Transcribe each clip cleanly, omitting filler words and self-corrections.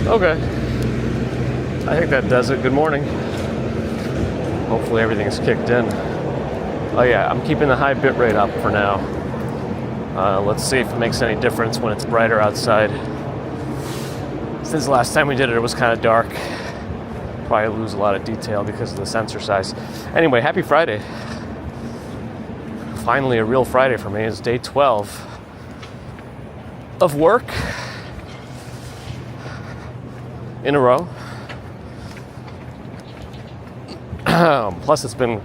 Okay. I think that does it. Good morning. Hopefully everything's kicked in. Oh yeah, I'm keeping the high bit rate up for now. Let's see if it makes any difference when it's brighter outside. Since the last time we did it, it was kind of dark. Probably lose a lot of detail because of the sensor size. Anyway, happy Friday. Finally a real Friday for me. It's day 12 of work in a row. Plus it's been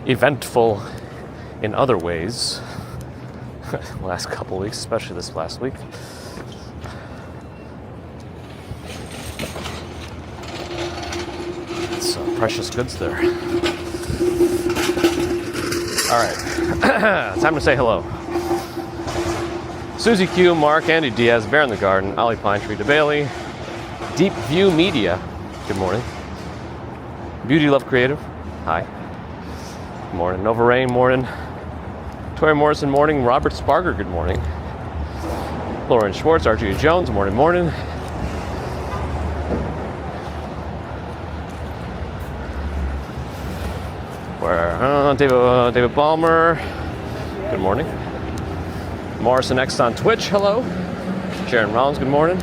eventful in other ways. Last couple weeks, especially this last week. It's precious goods there. All right, time to say hello. Susie Q, Mark, Andy Diaz, Bear in the Garden, Ollie Pine Tree DeBailey, Deep View Media, good morning. Beauty Love Creative, hi. Good morning. Nova Rain, morning. Tori Morrison, morning. Robert Sparger, good morning. Lauren Schwartz, RG Jones, morning. Where? David Ballmer, good morning. Morrison X on Twitch, hello. Sharon Rollins, good morning.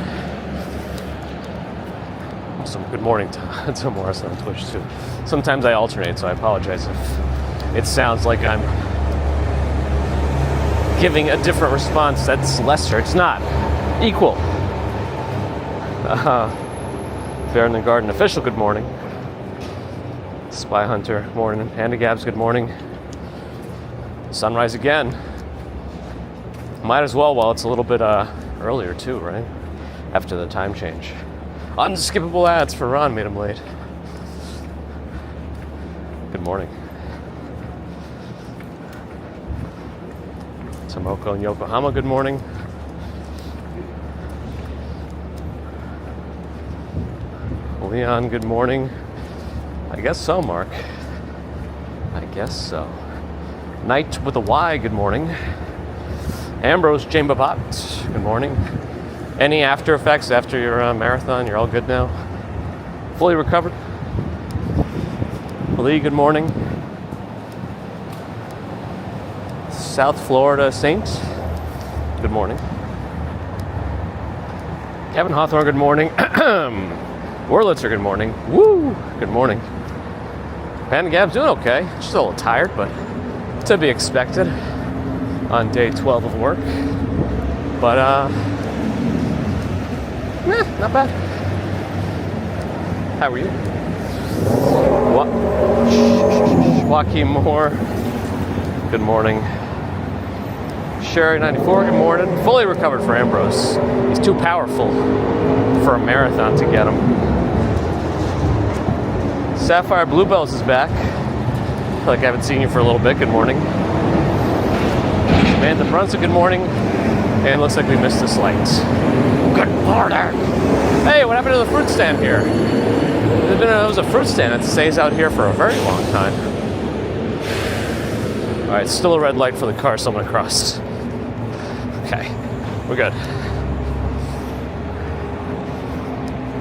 Also, good morning to Morrison on Twitch too. Sometimes I alternate, so I apologize if it sounds like I'm giving a different response that's lesser. It's not. Equal. Bear in the Garden official, good morning. Spy Hunter, morning. Panda Gabs, good morning. Sunrise again. Might as well while it's a little bit earlier too, right? After the time change. Unskippable ads for Ron made him late. Good morning. Tomoko in Yokohama, good morning. Leon, good morning. I guess so, Mark. I guess so. Night with a Y, good morning. Ambrose Jambabot, good morning. Any after effects after your marathon? You're all good now? Fully recovered? Lee, good morning. South Florida Saint, good morning. Kevin Hawthorne, good morning. Wurlitzer, good morning. Woo, good morning. Panda Gab's doing okay. She's a little tired, but to be expected on day 12 of work. But, not bad. How are you? Joaquin Moore, good morning. Sherry 94, good morning. Fully recovered for Ambrose. He's too powerful for a marathon to get him. Sapphire Bluebells is back. I feel like I haven't seen you for a little bit. Good morning. Amanda Brunson, good morning. And looks like we missed this light. Good morning. Hey, what happened to the fruit stand here? There was a fruit stand that stays out here for a very long time. All right, still a red light for the car someone crossed. Okay, we're good.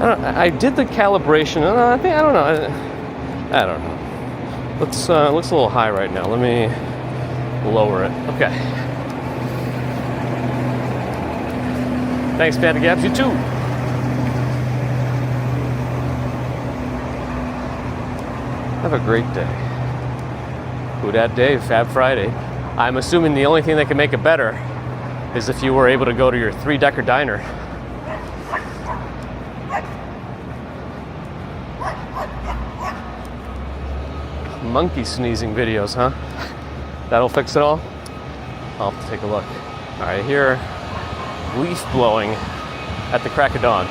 I did the calibration. I don't know. Looks a little high right now. Let me lower it. Okay. Thanks, Panda Gaps. You too. Have a great day. Who Dat Day, Fab Friday. I'm assuming the only thing that can make it better is if you were able to go to your 3-decker diner. Monkey sneezing videos, huh? That'll fix it all? I'll have to take a look. All right, I hear leaf blowing at the crack of dawn.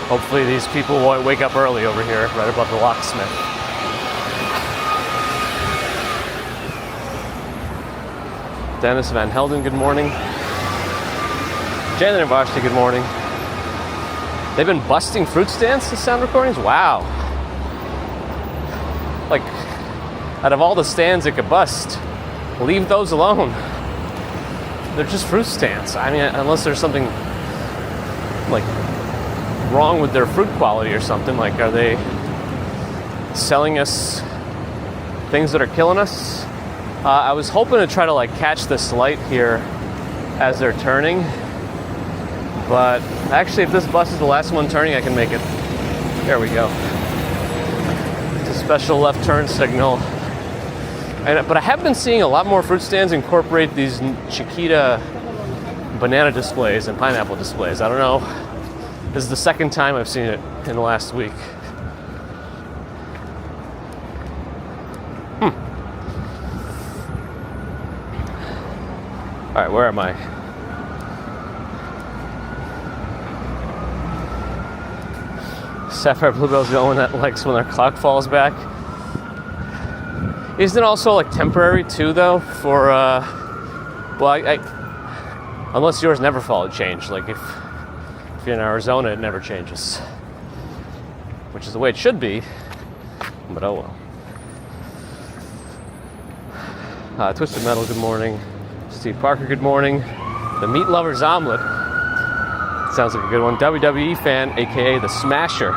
Hopefully these people won't wake up early over here, right above the locksmith. Dennis Van Helden, good morning. Janet and Vashti, good morning. They've been busting fruit stands to sound recordings? Wow. Like, out of all the stands it could bust, leave those alone. They're just fruit stands. I mean, unless there's something like wrong with their fruit quality or something. Like, are they selling us things that are killing us? I was hoping to try to like catch this light here as they're turning, but actually if this bus is the last one turning, I can make it. There we go. It's a special left turn signal. But I have been seeing a lot more fruit stands incorporate these Chiquita banana displays and pineapple displays. I don't know. This is the second time I've seen it in the last week. All right, where am I? Sapphire Bluebell's the only one that likes when their clock falls back. Isn't it also like temporary too, though? For unless yours never follow change. Like if you're in Arizona, it never changes, which is the way it should be. But oh well. Twisted Metal, good morning. Steve Parker, good morning. The Meat Lover's Omelet. Sounds like a good one. WWE fan, aka the Smasher.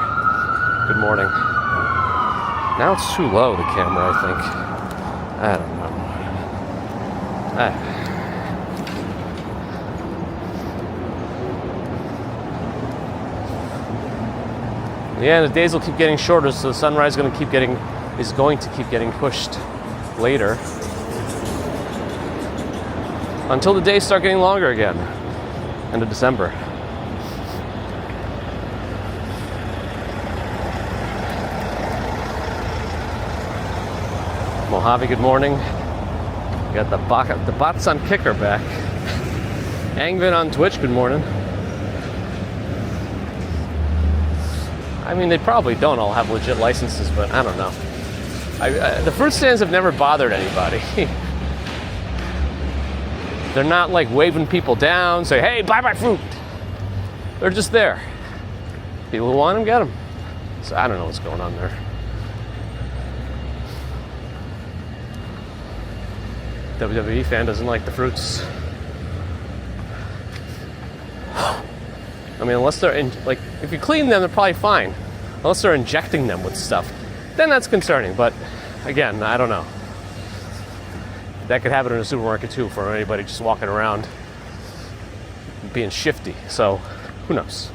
Good morning. Now it's too low, the camera, I think. I don't know. Yeah, the days will keep getting shorter, so the sunrise is going to keep getting pushed later. Until the days start getting longer again. End of December. Mojave, good morning. We got the bots on Kicker back. Angvin on Twitch, good morning. I mean, they probably don't all have legit licenses, but I don't know. The fruit stands have never bothered anybody. They're not like waving people down, say, hey, buy my fruit. They're just there. People who want them, get them. So I don't know what's going on there. WWE fan doesn't like the fruits. I mean, unless they're if you clean them, they're probably fine. Unless they're injecting them with stuff, then that's concerning. But again, I don't know. That could happen in a supermarket too for anybody just walking around being shifty. So who knows?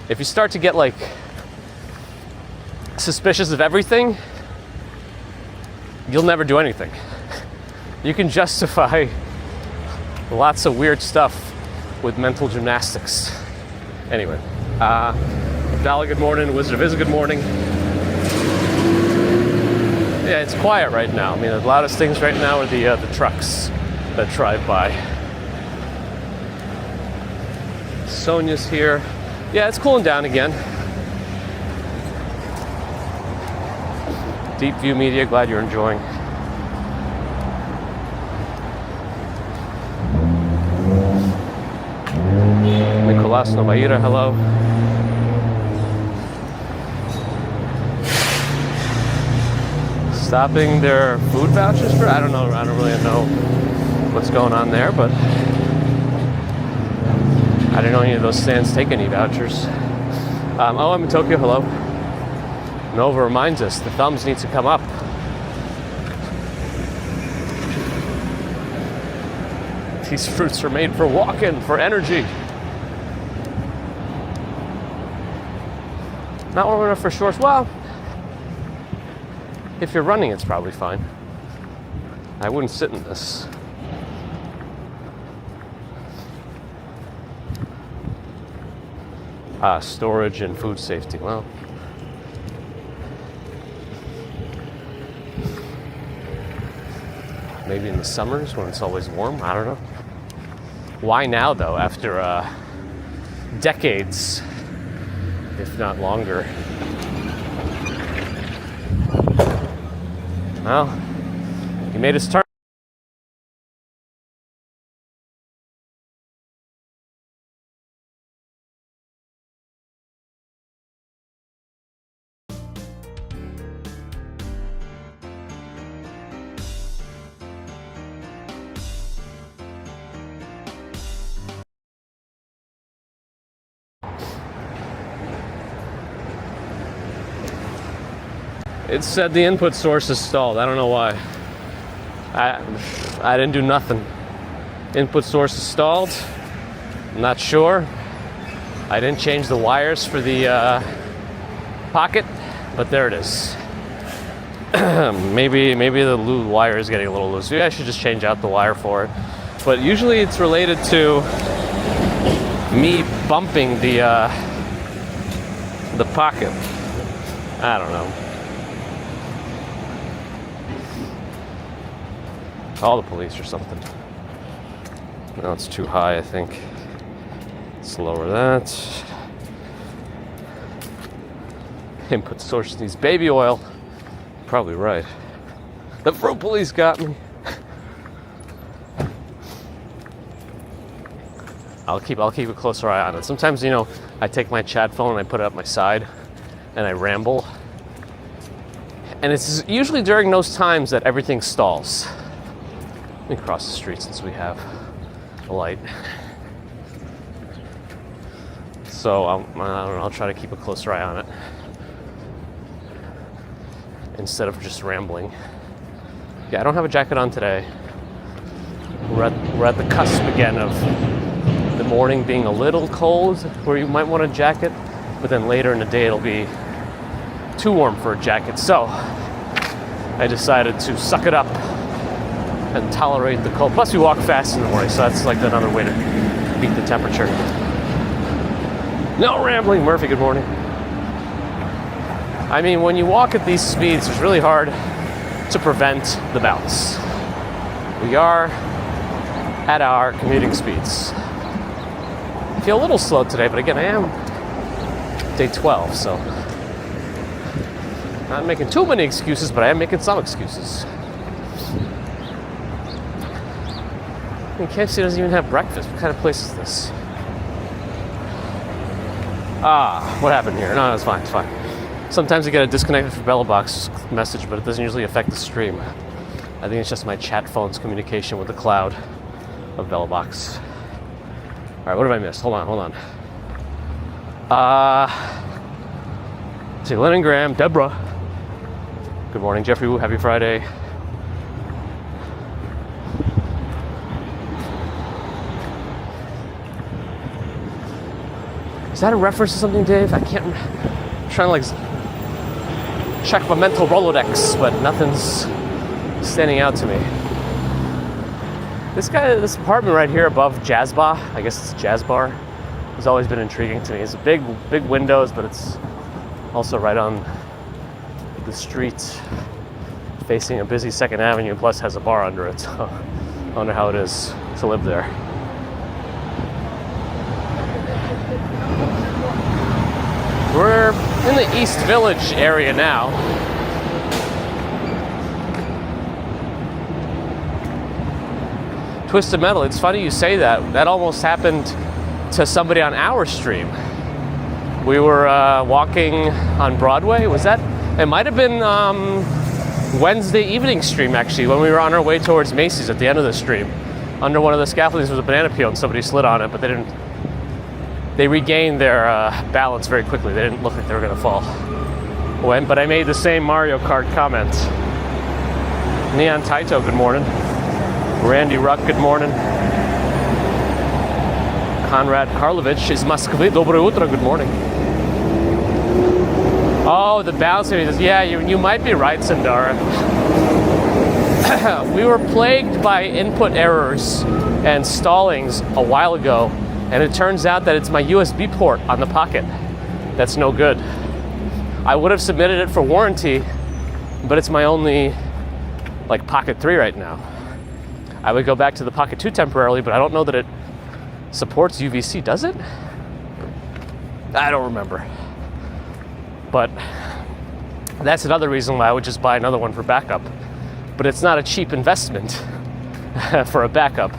If you start to get like suspicious of everything, you'll never do anything. You can justify lots of weird stuff with mental gymnastics. Anyway, Abdallah, good morning. Wizard of Iz, good morning. Yeah, it's quiet right now. I mean, the loudest things right now are the trucks that drive by. Sonia's here. Yeah, it's cooling down again. Deep View Media, glad you're enjoying. Nicolas Novaira, hello. Stopping their food vouchers for? I don't know. I don't really know what's going on there, but I didn't know any of those stands take any vouchers. I'm in Tokyo. Hello. Nova reminds us the thumbs need to come up. These fruits are made for walking, for energy. Not warm enough for shorts. Well, if you're running, it's probably fine. I wouldn't sit in this. Storage and food safety. Well, maybe in the summers when it's always warm. I don't know. Why now, though, after decades, if not longer? Well, he made his turn. It said the input source is stalled. I don't know why. I didn't do nothing. Input source is stalled. I'm not sure. I didn't change the wires for the pocket, but there it is. maybe the wire is getting a little loose. Maybe I should just change out the wire for it. But usually it's related to me bumping the pocket. I don't know. Call the police or something. No, it's too high, I think. Let's lower that. Input source needs baby oil. Probably right. The fruit police got me. I'll keep a closer eye on it. Sometimes, I take my chat phone and I put it up my side and I ramble. And it's usually during those times that everything stalls. Let me cross the street since we have a light. So I don't know, I'll try to keep a closer eye on it instead of just rambling. Yeah, I don't have a jacket on today. We're at the cusp again of the morning being a little cold where you might want a jacket, but then later in the day it'll be too warm for a jacket. So I decided to suck it up and tolerate the cold. Plus we walk fast in the morning, so that's like another way to beat the temperature. No rambling, Murphy, good morning. I mean, when you walk at these speeds, it's really hard to prevent the bounce. We are at our commuting speeds. I feel a little slow today, but again, I am day 12, so not making too many excuses, but I am making some excuses. KFC doesn't even have breakfast. What kind of place is this? What happened here? No, it's fine, it's fine. Sometimes I get a disconnected from Bella Box message, but it doesn't usually affect the stream. I think it's just my chat phone's communication with the cloud of Bella Box. All right, what have I missed? Hold on. See, Lennon Graham, Deborah. Good morning, Jeffrey Wu. Happy Friday. Is that a reference to something, Dave? I can't. I'm trying to check my mental Rolodex, but nothing's standing out to me. This apartment right here above Jazz Bar, I guess it's Jazz Bar, has always been intriguing to me. It's big windows, but it's also right on the street, facing a busy 2nd Avenue, plus has a bar under it. So I wonder how it is to live there. We're in the East Village area now. Twisted Metal, it's funny you say that. That almost happened to somebody on our stream. We were walking on Broadway. Was that? It might have been Wednesday evening stream, actually, when we were on our way towards Macy's at the end of the stream. Under one of the scaffoldings was a banana peel and somebody slid on it, but they regained their balance very quickly. They didn't look like they were going to fall. But I made the same Mario Kart comment. Neon Taito, good morning. Randy Ruck, good morning. Konrad Karlovich is Moskvy. Dobre utro, good morning. Oh, the balance. Yeah, you might be right, Sandara. We were plagued by input errors and stallings a while ago, and it turns out that it's my USB port on the Pocket that's no good. I would have submitted it for warranty, but it's my only Pocket 3 right now. I would go back to the Pocket 2 temporarily, but I don't know that it supports UVC, does it? I don't remember. But that's another reason why I would just buy another one for backup. But it's not a cheap investment for a backup,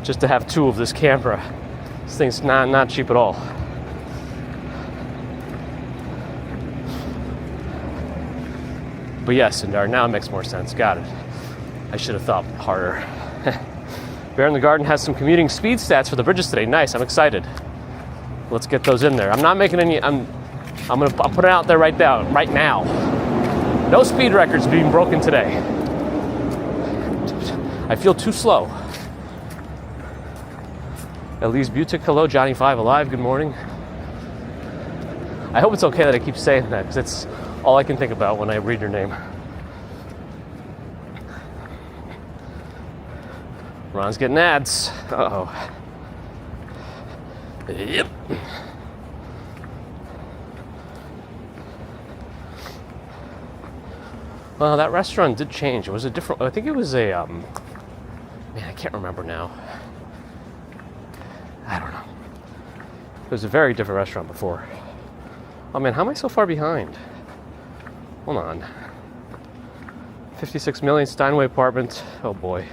just to have 2 of this camera. This thing's not cheap at all. But yes, Sundar, now it makes more sense. Got it. I should have thought harder. Bear in the Garden has some commuting speed stats for the bridges today. Nice, I'm excited. Let's get those in there. I'm not making any. I'm putting it out there right now. No speed records being broken today. I feel too slow. Elise Butik, hello. Johnny 5 alive, good morning. I hope it's okay that I keep saying that, because that's all I can think about when I read your name. Ron's getting ads. Uh-oh. Yep. Well, that restaurant did change. It was a different, I think it was a, man, I can't remember now. I don't know. It was a very different restaurant before. Oh man, how am I so far behind? Hold on. 56 million Steinway apartment. Oh boy.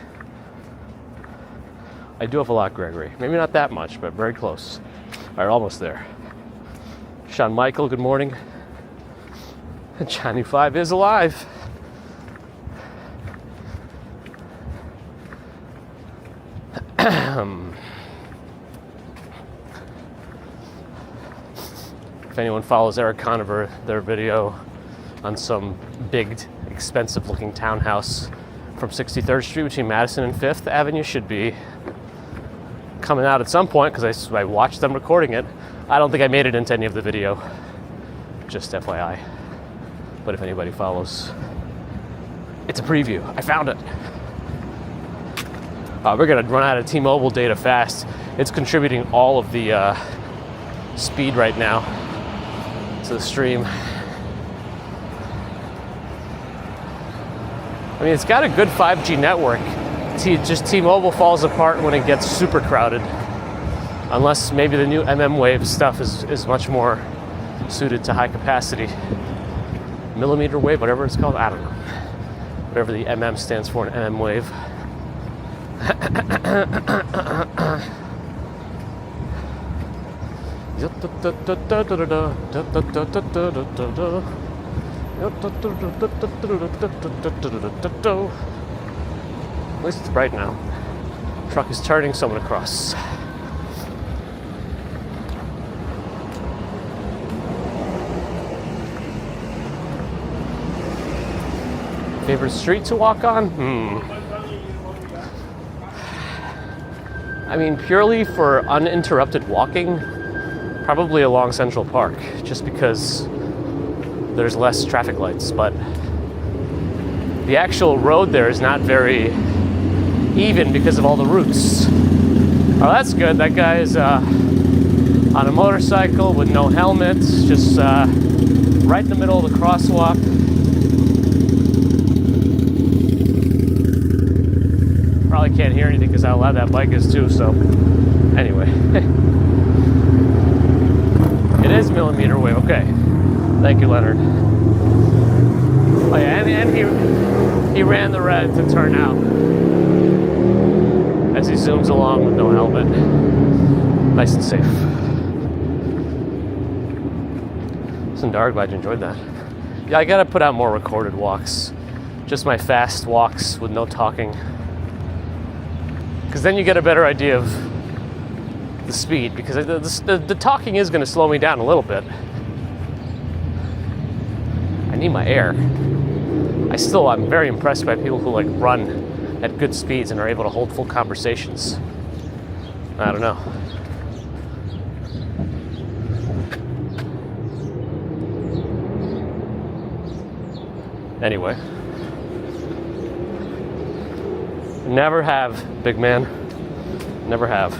I do have a lot, Gregory. Maybe not that much, but very close. All right, almost there. Sean Michael, good morning. Johnny 5 is alive. If anyone follows Eric Conover, their video on some big, expensive-looking townhouse from 63rd Street between Madison and 5th Avenue should be coming out at some point, because I watched them recording it. I don't think I made it into any of the video, just FYI. But if anybody follows, it's a preview. I found it. We're gonna run out of T-Mobile data fast. It's contributing all of the speed right now to the stream. I mean, it's got a good 5G network. Just T-Mobile falls apart when it gets super crowded. Unless maybe the new MM-Wave stuff is much more suited to high capacity. Millimeter wave, whatever it's called, I don't know. Whatever the MM stands for in MM-Wave. At least it's bright now. Truck is turning, so I'm gonna cross. Favorite street to walk on? I mean, purely for uninterrupted walking, probably along Central Park, just because there's less traffic lights, but the actual road there is not very even because of all the routes. Oh, that's good. That guy is on a motorcycle with no helmet, just right in the middle of the crosswalk. Probably can't hear anything because how loud that bike is too, so anyway. It is millimeter wave, okay. Thank you, Leonard. Oh yeah, and he ran the red to turn out as he zooms along with no helmet. Nice and safe. Listen, dark, glad you enjoyed that. Yeah, I gotta put out more recorded walks. Just my fast walks with no talking. Because then you get a better idea of the speed, because the talking is gonna slow me down a little bit. I need my air. I'm very impressed by people who like run at good speeds and are able to hold full conversations. I don't know. Anyway. Never have, big man. Never have.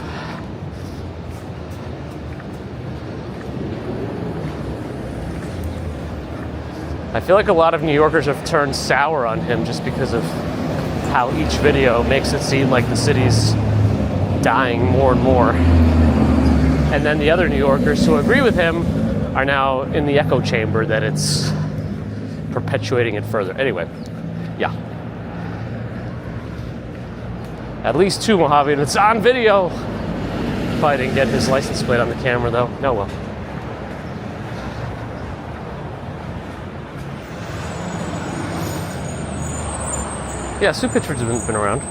I feel like a lot of New Yorkers have turned sour on him just because of how each video makes it seem like the city's dying more and more. And then the other New Yorkers who agree with him are now in the echo chamber that it's perpetuating it further. Anyway, yeah. At least 2 Mojave, and it's on video. Probably didn't get his license plate on the camera though. No, well. Yeah, Sue Pitchford's been around.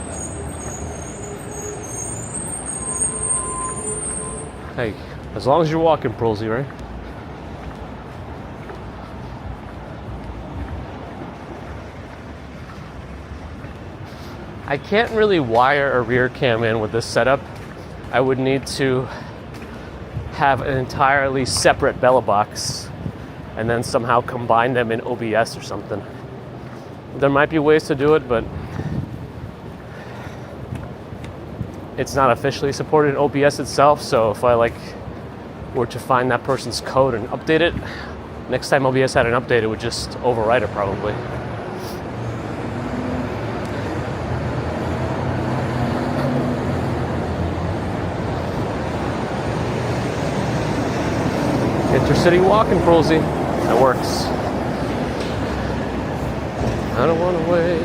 Hey, as long as you're walking, Prolsey, right? I can't really wire a rear cam in with this setup. I would need to have an entirely separate Bella box and then somehow combine them in OBS or something. There might be ways to do it, but it's not officially supported in OBS itself, so if I were to find that person's code and update it, next time OBS had an update, it would just overwrite it probably. Intercity walking, Prolsey. That works. I don't want to wait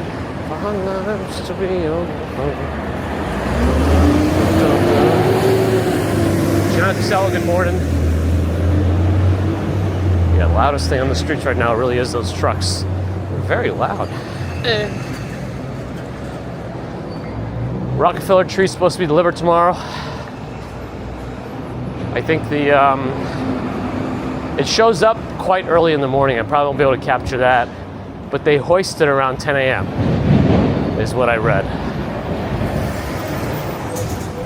for our lives to be over. John Casella, good morning. Yeah, the loudest thing on the streets right now really is those trucks. They're very loud. Rockefeller tree's supposed to be delivered tomorrow. I think it shows up quite early in the morning. I probably won't be able to capture that. But they hoist it around 10 a.m. is what I read.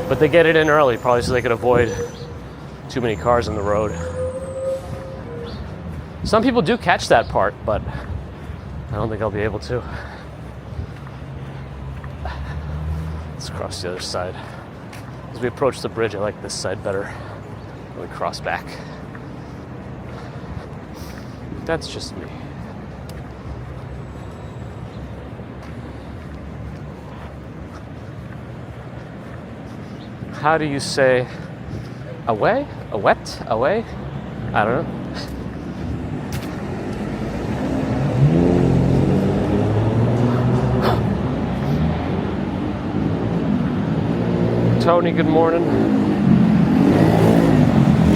But they get it in early, probably so they could avoid too many cars on the road. Some people do catch that part, but I don't think I'll be able to. Let's cross the other side. As we approach the bridge, I like this side better. We cross back. That's just me. How do you say away? A wet? Away? I don't know. Tony, good morning.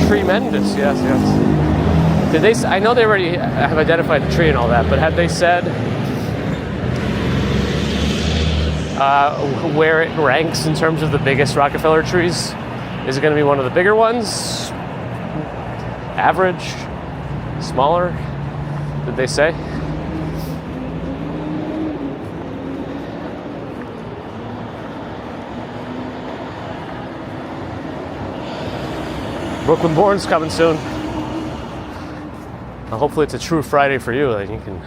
Tremendous, yes. Did they? I know they already have identified the tree and all that, but have they said where it ranks in terms of the biggest Rockefeller trees? Is it going to be one of the bigger ones? Average? Smaller? Did they say? Brooklyn Born's coming soon. Hopefully it's a true Friday for you, and you can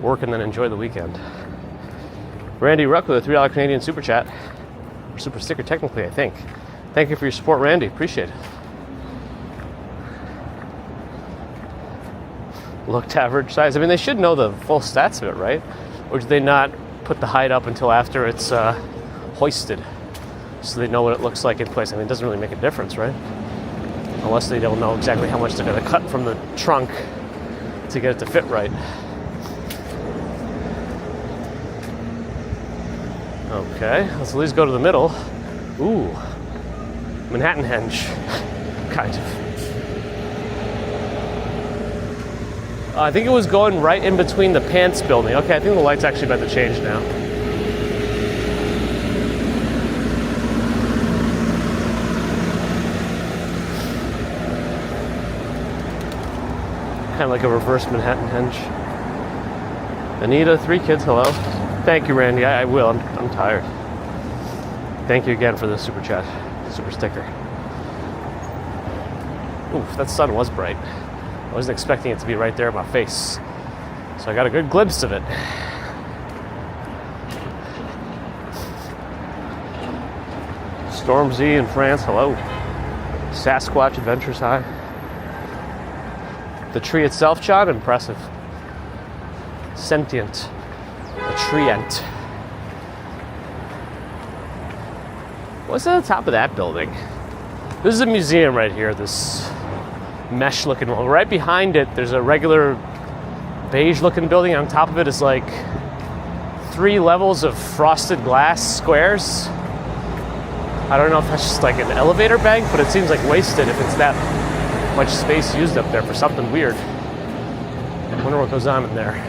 work and then enjoy the weekend. Randy Ruck with a $3 Canadian super chat. Or super sticker, technically, I think. Thank you for your support, Randy. Appreciate it. Looked average size. I mean, they should know the full stats of it, right? Or did they not put the height up until after it's hoisted? So they know what it looks like in place. I mean, it doesn't really make a difference, right? Unless they don't know exactly how much they're going to cut from the trunk to get it to fit right. Okay, let's at least go to the middle. Ooh, Manhattan Henge, kind of. I think it was going right in between the Pants building. Okay, I think the light's actually about to change now. Kind of like a reverse Manhattan Henge. Anita, 3 kids, hello. Thank you, Randy. I will. I'm tired. Thank you again for the super chat, super sticker. Oof, that sun was bright. I wasn't expecting it to be right there in my face, so I got a good glimpse of it. Storm Z in France, hello. Sasquatch Adventures High. The tree itself, John, impressive. Sentient. A treant. What's at the top of that building? This is a museum right here, this mesh looking one. Right behind it, there's a regular beige looking building. On top of it is like 3 levels of frosted glass squares. I don't know if that's just like an elevator bank, but it seems like wasted if it's that much space used up there for something weird. I wonder what goes on in there.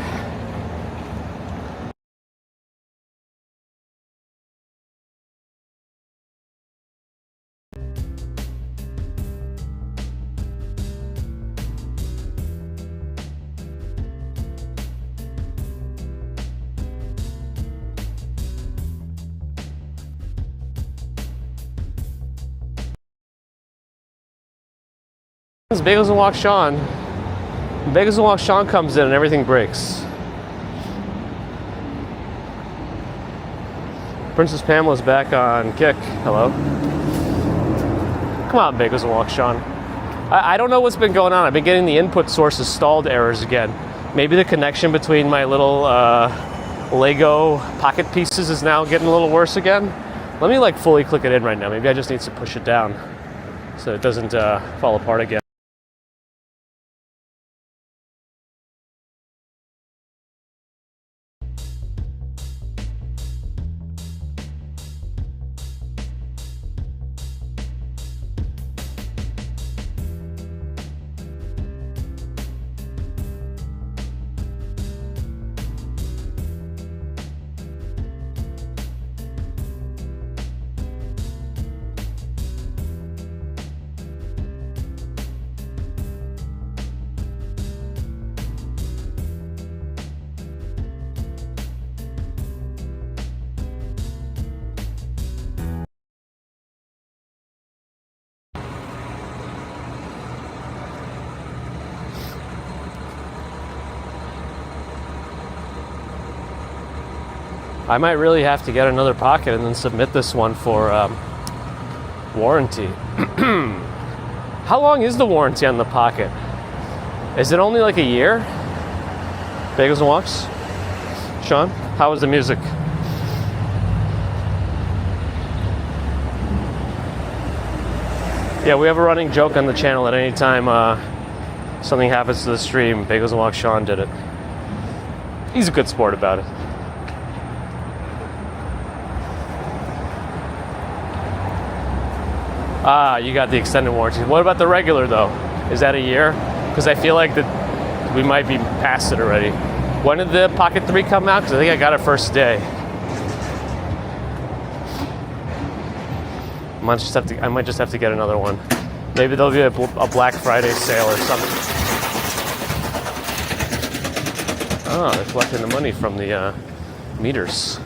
Bagels and Walk Sean. Bagels and Walk Sean comes in and everything breaks. Princess Pamela's back on Kick. Hello. Come on, Bagels and Walk Sean. I don't know what's been going on. I've been getting the input sources stalled errors again. Maybe the connection between my little Lego pocket pieces is now getting a little worse again. Let me like fully click it in right now. Maybe I just need to push it down so it doesn't fall apart again. I might really have to get another pocket and then submit this one for warranty. How long is the warranty on the pocket? Is it only like a year? Bagels and Walks? Sean, how was the music? Yeah, we have a running joke on the channel at any time something happens to the stream. Bagels and Walks Sean did it. He's a good sport about it. Ah, you got the extended warranty. What about the regular though? Is that a year? Because I feel like that we might be past it already. When did the Pocket 3 come out? Because I think I got it first day. I might just have to get another one. Maybe there'll be a Black Friday sale or something. Oh, they're collecting the money from the meters.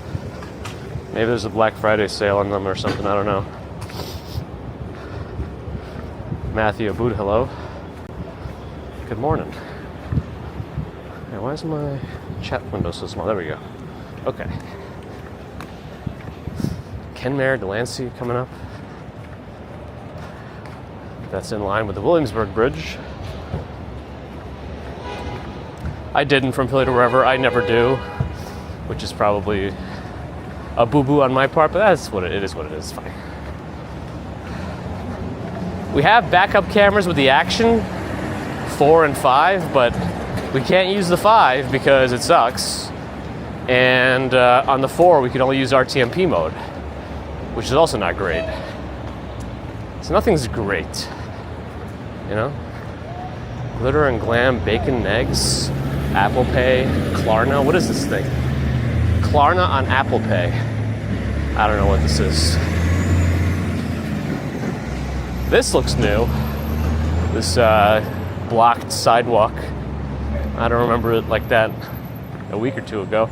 Maybe there's a Black Friday sale on them or something. I don't know. Matthew Abood, hello. Good morning. Hey, why is my chat window so small? There we go. Okay. Kenmare, Delancey coming up. That's in line with the Williamsburg Bridge. I didn't from Philly to wherever. I never do, which is probably a boo-boo on my part, but that's what it is. What it is. Fine. We have backup cameras with the Action 4 and 5, but we can't use the 5 because it sucks. And on the 4, we can only use RTMP mode, which is also not great. So nothing's great, you know? Glitter and Glam, Bacon and Eggs, Apple Pay, Klarna. What is this thing? Klarna on Apple Pay. I don't know what this is. This looks new. This blocked sidewalk. I don't remember it like that a week or two ago.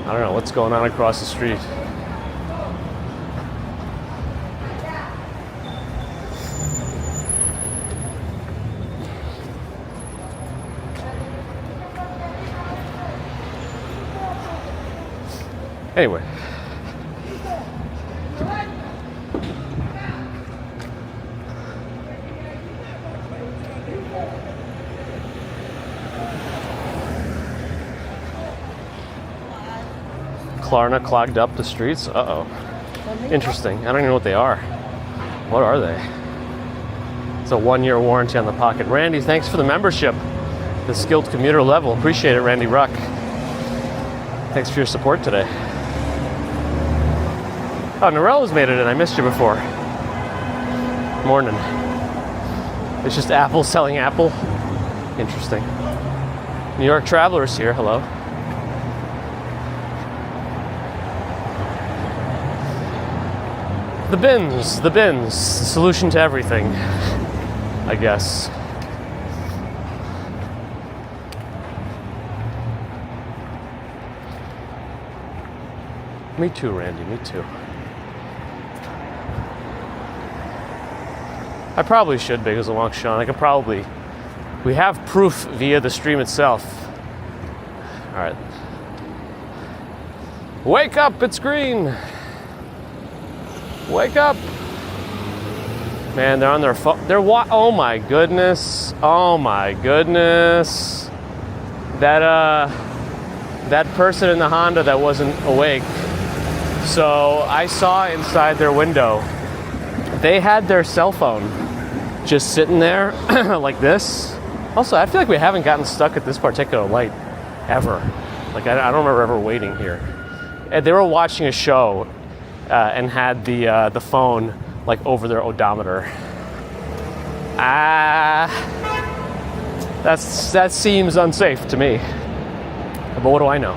I don't know what's going on across the street. Anyway. Klarna clogged up the streets. Uh-oh. Interesting. I don't even know what they are. What are they? It's a 1-year warranty on the Pocket. Randy, thanks for the membership. The skilled commuter level. Appreciate it, Randy Ruck. Thanks for your support today. Oh, Norella's made it in. I missed you before. Morning. It's just Apple selling Apple. Interesting. New York Traveler's here. Hello. The bins. The solution to everything, I guess. Me too, Randy, me too. I probably should because along Sean. We have proof via the stream itself. All right. Wake up, it's green. Wake up. Man, they're on their phone. Oh my goodness. Oh my goodness. That person in the Honda that wasn't awake. So I saw inside their window, they had their cell phone just sitting there like this. Also, I feel like we haven't gotten stuck at this particular light ever. Like I don't remember ever waiting here. And they were watching a show and had the phone like over their odometer. That seems unsafe to me. But what do I know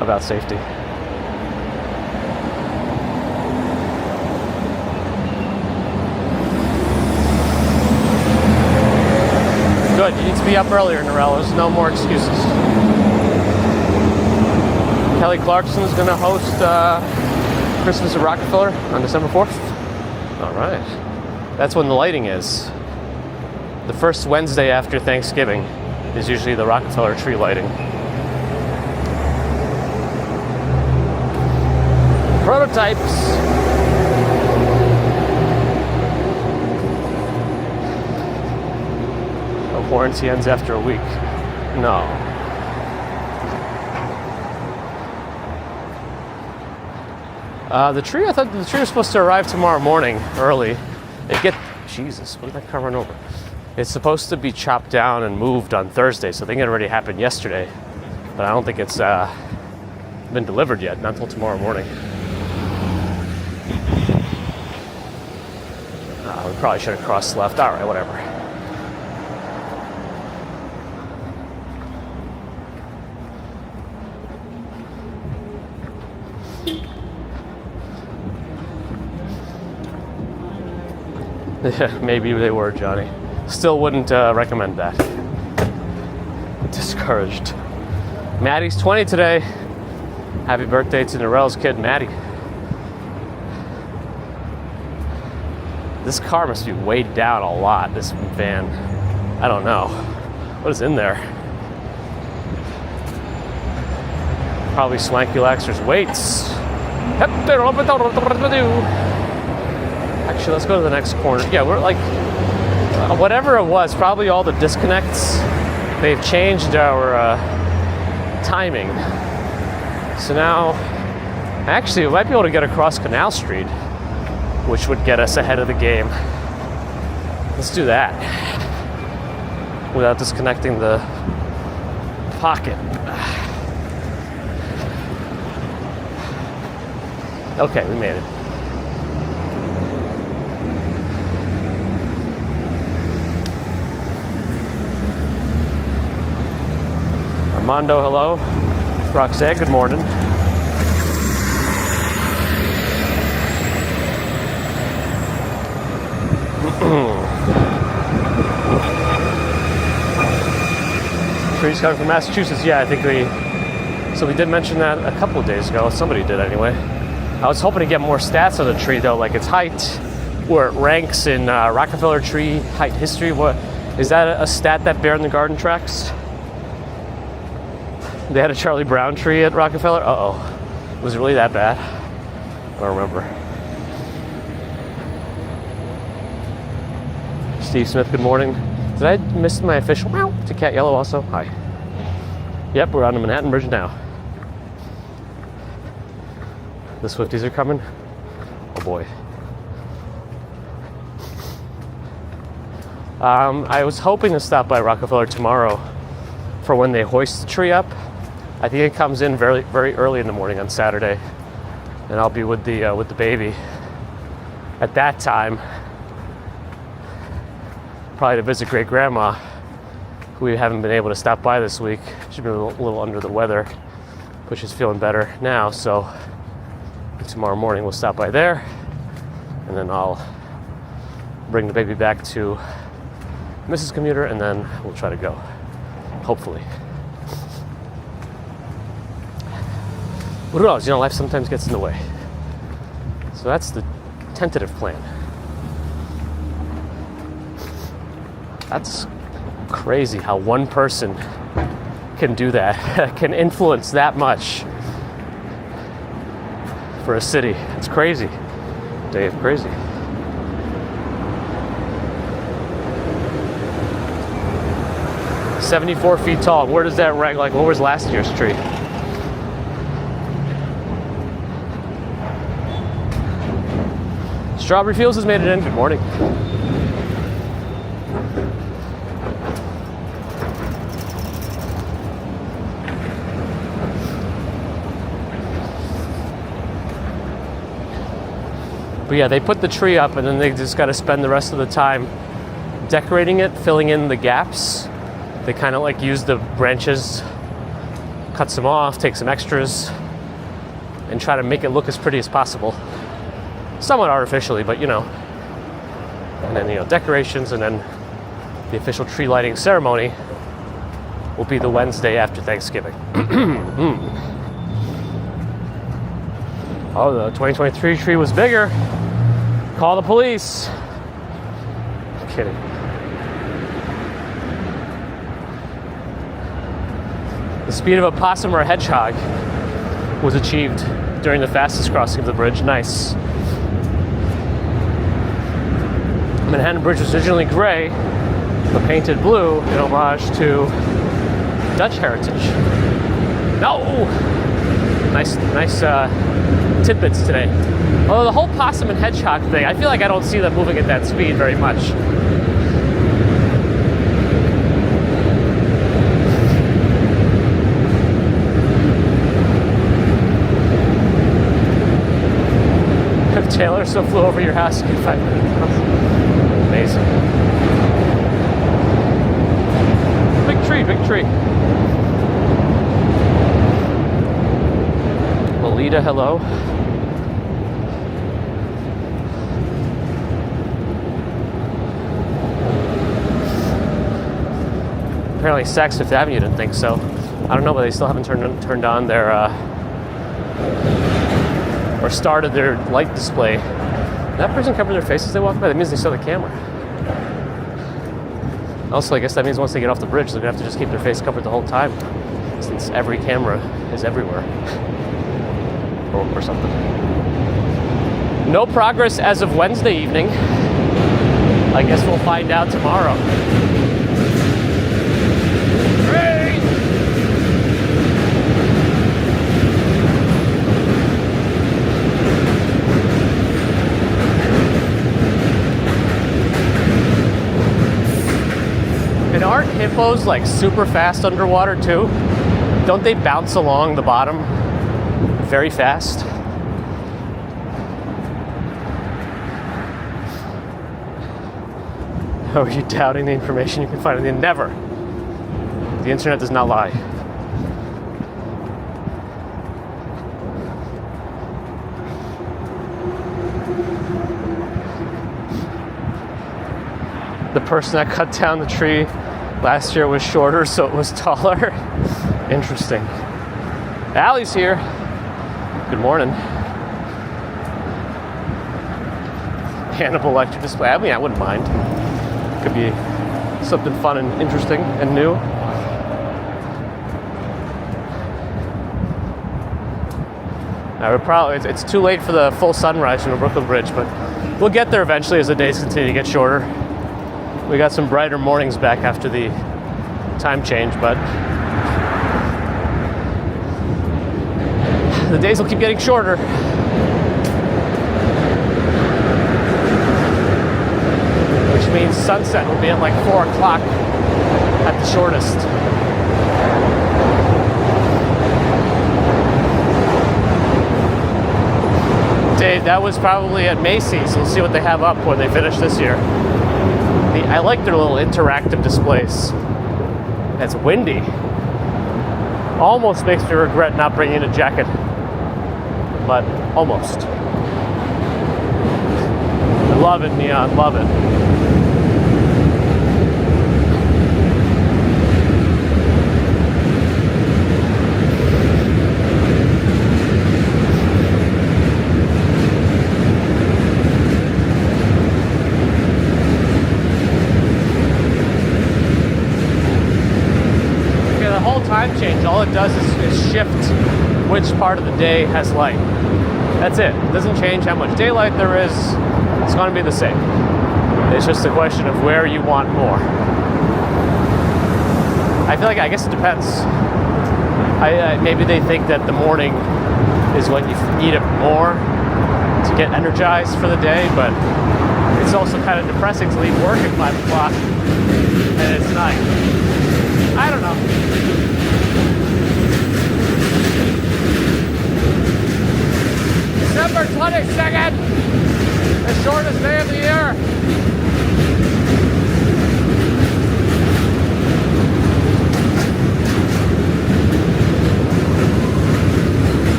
about safety? Good, you need to be up earlier, Norell. There's no more excuses. Kelly Clarkson is going to host Christmas at Rockefeller on December 4th. All right. That's when the lighting is. The first Wednesday after Thanksgiving is usually the Rockefeller tree lighting. Prototypes. The warranty ends after a week. No. The tree, I thought the tree was supposed to arrive tomorrow morning early. Jesus, what did that car run over? It's supposed to be chopped down and moved on Thursday, so I think it already happened yesterday. But I don't think it's been delivered yet, not until tomorrow morning. We probably should have crossed left. All right, whatever. Yeah, maybe they were, Johnny. Still wouldn't recommend that. Discouraged. Maddie's 20 today. Happy birthday to Norell's kid, Maddie. This car must be weighed down a lot, this van. I don't know. What is in there? Probably Swanky Laxer's weights. Actually, let's go to the next corner. Yeah, we're like, whatever it was, probably all the disconnects, they've changed our timing. So now, actually, we might be able to get across Canal Street, which would get us ahead of the game. Let's do that without disconnecting the pocket. Okay, we made it. Armando, hello. Roxanne, good morning. Trees coming from Massachusetts. Yeah, I think we did mention that a couple of days ago. Somebody did anyway. I was hoping to get more stats on the tree though, like its height, where it ranks in Rockefeller tree height history. What is that a stat that Bear in the Garden tracks? They had a Charlie Brown tree at Rockefeller. Uh-oh. Was it really that bad? I don't remember. Steve Smith, good morning. Did I miss my official meow to Cat Yellow also? Hi. Yep, we're on the Manhattan Bridge now. The Swifties are coming. Oh boy. I was hoping to stop by Rockefeller tomorrow for when they hoist the tree up. I think it comes in very, very early in the morning on Saturday, and I'll be with the baby at that time. Probably to visit great grandma, who we haven't been able to stop by this week. She's been a little under the weather, but she's feeling better now. So tomorrow morning we'll stop by there, and then I'll bring the baby back to Mrs. Commuter, and then we'll try to go, hopefully. Who knows? You know, life sometimes gets in the way. So that's the tentative plan. That's crazy how one person can do that, can influence that much for a city. It's crazy, Dave, crazy. "74 feet tall." Where does that rank? Like, what was last year's tree? Strawberry Fields has made it in. Good morning. But yeah, they put the tree up and then they just got to spend the rest of the time decorating it, filling in the gaps. They kind of like use the branches, cut some off, take some extras, and try to make it look as pretty as possible. Somewhat artificially, but you know. And then, you know, decorations, and then the official tree lighting ceremony will be the Wednesday after Thanksgiving. Oh, the 2023 tree was bigger. Call the police. I'm kidding. The speed of a possum or a hedgehog was achieved during the fastest crossing of the bridge. Nice. Manhattan Bridge was originally gray, but painted blue in homage to Dutch heritage. No! Nice tidbits today. Although the whole possum and hedgehog thing, I feel like I don't see them moving at that speed very much. If Taylor so flew over your house in 5 minutes. Amazing. Big tree, big tree. Lolita, hello. Apparently Saks Fifth Avenue didn't think so. I don't know, but they still haven't turned on their or started their light display. That person covered their face as they walk by. That means they saw the camera. Also, I guess that means once they get off the bridge, they're gonna have to just keep their face covered the whole time, since every camera is everywhere, or something. No progress as of Wednesday evening. I guess we'll find out tomorrow. And aren't hippos like super fast underwater too? Don't they bounce along the bottom very fast? Oh, are you doubting the information you can find on the Never. The internet does not lie. The person that cut down the tree last year was shorter, so it was taller. Interesting. Allie's here. Good morning. Hannibal lecture display. I mean, I wouldn't mind. Could be something fun and interesting and new. It's too late for the full sunrise from the Brooklyn Bridge, but we'll get there eventually as the days continue to get shorter. We got some brighter mornings back after the time change, but the days will keep getting shorter. Which means sunset will be at like 4 o'clock at the shortest. Dave, that was probably at Macy's. We'll see what they have up when they finish this year. I like their little interactive displays. It's windy. Almost makes me regret not bringing a jacket, but almost. Love it, Neon, love it. all it does is shift which part of the day has light. That's it. It doesn't change how much daylight there is. It's going to be the same. It's just a question of where you want more. I feel like, I guess it depends. Maybe they think that the morning is when you need it more to get energized for the day, but it's also kind of depressing to leave work at 5 o'clock and it's night. I don't know. December 22nd, the shortest day of the year.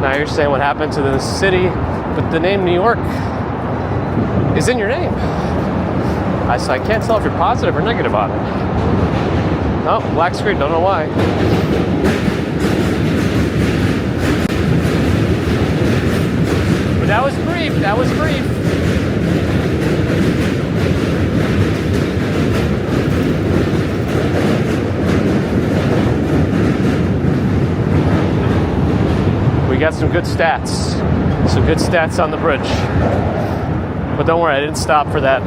Now you're saying what happened to the city, but the name New York is in your name. So I can't tell if you're positive or negative on it. Oh, black screen, don't know why. But that was brief, that was brief. We got some good stats on the bridge. But don't worry, I didn't stop for that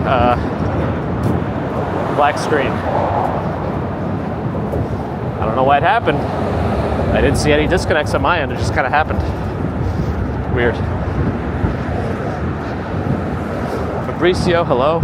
black screen. I don't know why it happened. I didn't see any disconnects on my end. It just kind of happened. Weird. Fabricio, hello.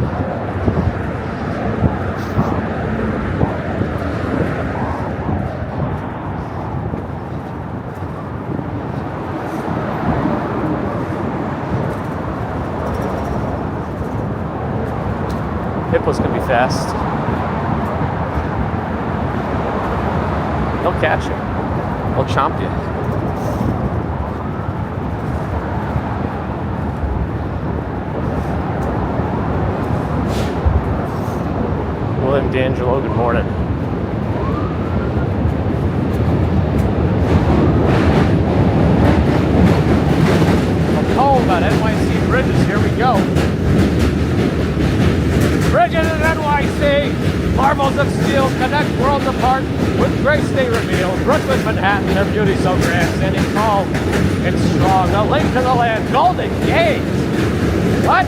Hippos can be fast. They'll catch you. They'll chomp you. William D'Angelo, good morning. A poem about NYC bridges, here we go. Bridges in NYC, marvels of steel connect worlds apart with grace they reveal. Brooklyn, Manhattan, their beauty so grand, standing tall and strong, a link to the land, Golden Gate. What?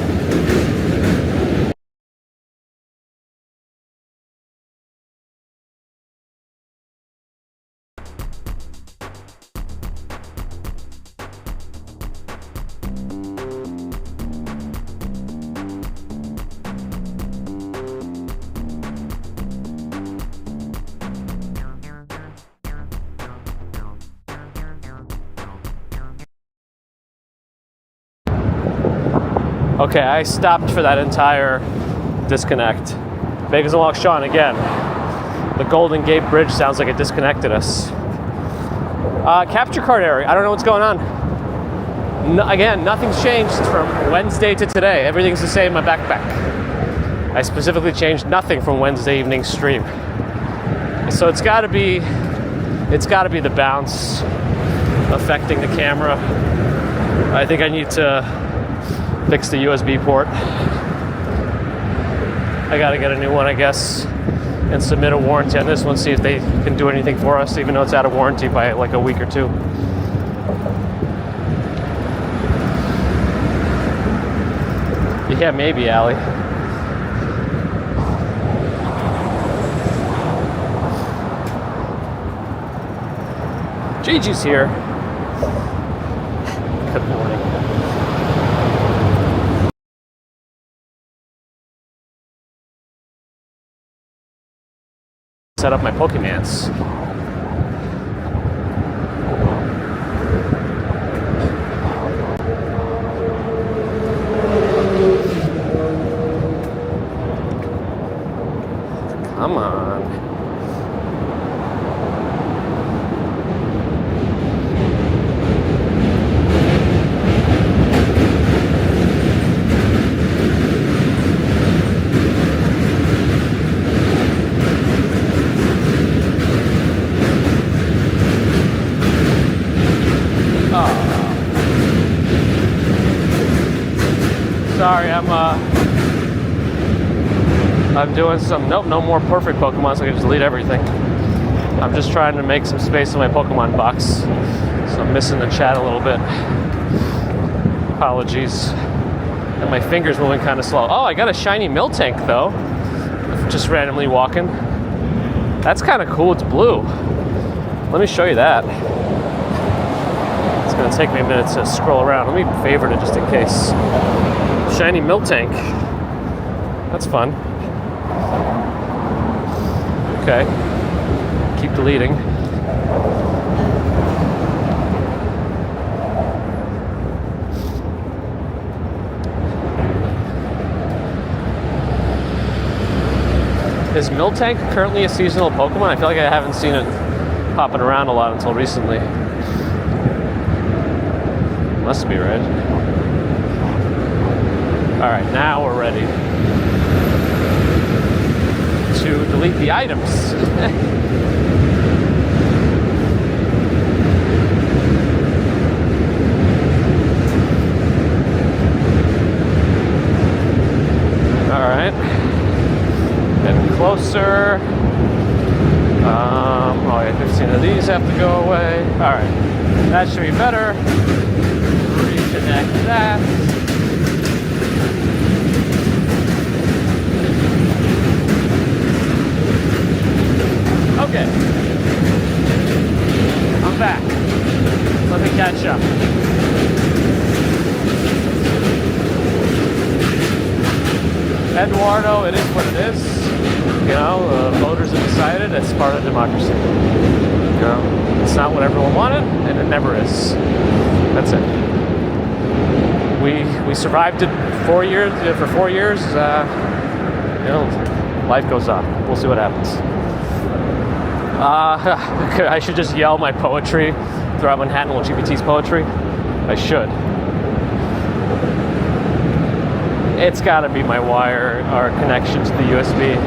Okay, I stopped for that entire disconnect. Vegas and Walk Sean again. The Golden Gate Bridge sounds like it disconnected us. Capture card area, I don't know what's going on. Again, nothing's changed from Wednesday to today. Everything's the same in my backpack. I specifically changed nothing from Wednesday evening stream. So it's gotta be the bounce affecting the camera. I think I need to fix the USB port. I gotta get a new one, I guess, and submit a warranty on this one, see if they can do anything for us, even though it's out of warranty by like a week or two. Yeah, maybe, Allie. Gigi's here. Good morning. Set up my Pokemans. Come on. Sorry, I'm doing some, nope, no more perfect Pokemon, so I can just delete everything. I'm just trying to make some space in my Pokemon box, so I'm missing the chat a little bit. Apologies. And my finger's moving kind of slow. Oh, I got a shiny Miltank though. Just randomly walking. That's kind of cool, it's blue. Let me show you that. It's gonna take me a minute to scroll around. Let me favorite it just in case. Shiny Miltank. That's fun. Okay. Keep deleting. Is Miltank currently a seasonal Pokemon? I feel like I haven't seen it popping around a lot until recently. Must be, right? Alright, now we're ready to delete the items. Alright. Getting closer. Oh yeah, 15 of these have to go away. Alright. That should be better. Reconnect that. Okay. I'm back. Let me catch up. Eduardo, it is what it is. You know, the voters have decided it's part of democracy. You know, it's not what everyone wanted, and it never is. That's it. We survived it 4 years. For 4 years, you know, life goes on. We'll see what happens. I should just yell my poetry throughout Manhattan with GPT's poetry. I should. It's got to be my wire or connection to the USB.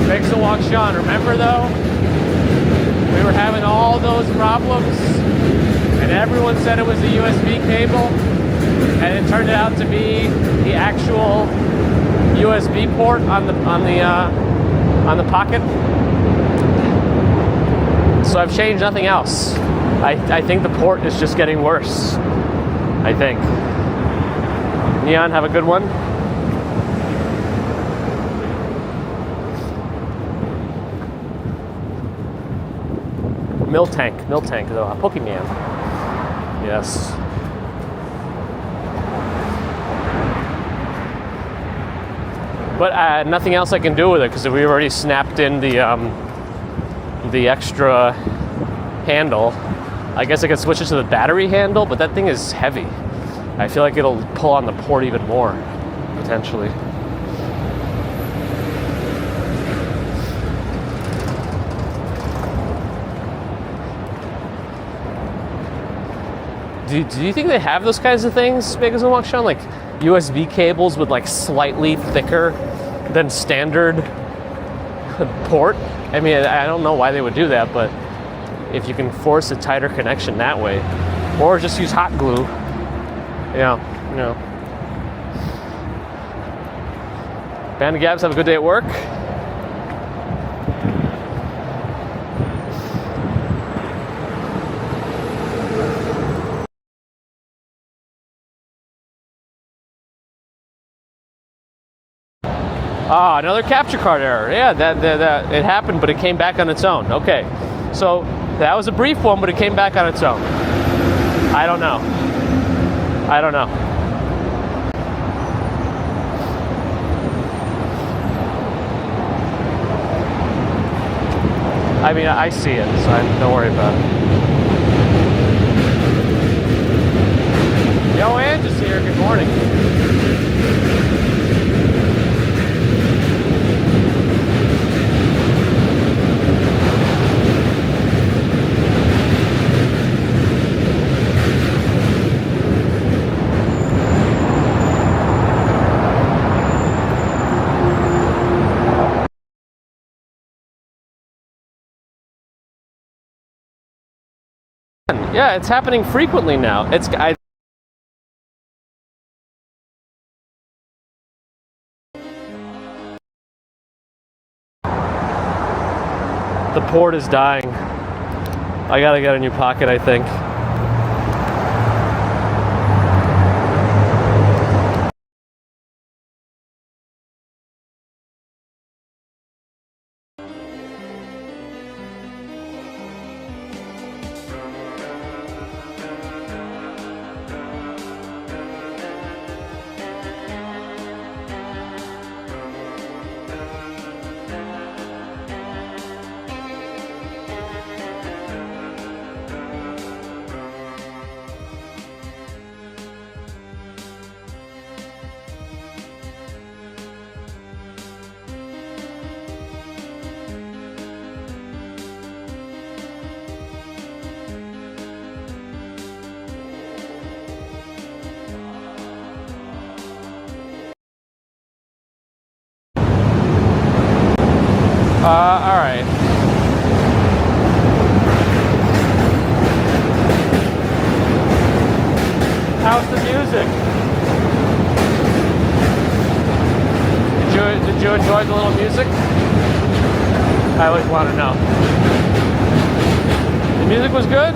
Thanks to Walk Sean. Remember though, we were having all those problems, and everyone said it was the USB cable, and it turned out to be the actual USB port on the pocket. So I've changed nothing else. I think the port is just getting worse. I think. Neon, have a good one. Miltank though, a Pokemon. Yes. But nothing else I can do with it because we already snapped in the extra handle. I guess I could switch it to the battery handle, but that thing is heavy. I feel like it'll pull on the port even more, potentially. Do you think they have those kinds of things, Vegas and Walk Sean? Like USB cables with like slightly thicker than standard port? I mean, I don't know why they would do that, but if you can force a tighter connection that way, or just use hot glue, yeah, you know. Band of Gabs, have a good day at work. Ah, another capture card error. Yeah, that it happened, but it came back on its own. Okay, so that was a brief one, but it came back on its own. I don't know. I mean, I see it, so don't worry about it. Yo, Angie's here. Good morning. Yeah, it's happening frequently now. The port is dying. I gotta get a new pocket, I think. All right. How's the music? Did you enjoy the little music? I always want to know. The music was good?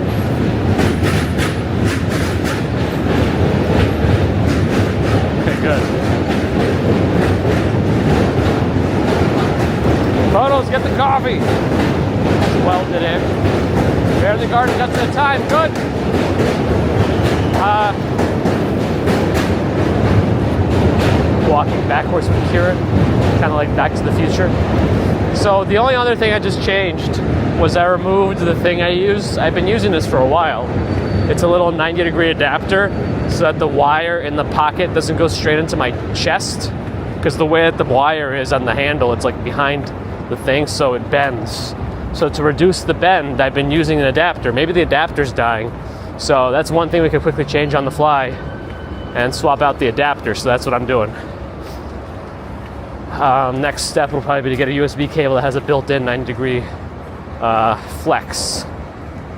Okay, good. Photos, get the coffee. Welded in. Bear in the garden, got to the time. Good. Walking backwards from Kira, kind of like Back to the Future. So the only other thing I just changed was I removed the thing I use. I've been using this for a while. It's a little 90-degree adapter so that the wire in the pocket doesn't go straight into my chest, because the way that the wire is on the handle, it's like behind the thing, so it bends. So to reduce the bend, I've been using an adapter. Maybe the adapter's dying. So that's one thing we could quickly change on the fly and swap out the adapter. So that's what I'm doing. Next step will probably be to get a USB cable that has a built-in 90-degree flex.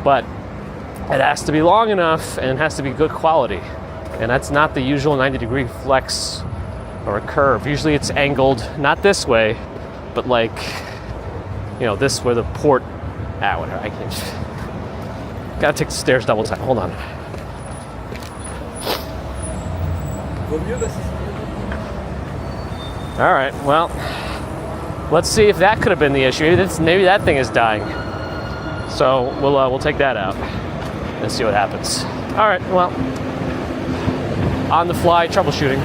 But it has to be long enough and it has to be good quality. And that's not the usual 90-degree flex or a curve. Usually it's angled, not this way, but like, you know, this where the port, whatever, I can't, gotta take the stairs double time, hold on. All right, well, let's see if that could have been the issue. Maybe that thing is dying. So we'll take that out and see what happens. All right, well, on the fly troubleshooting.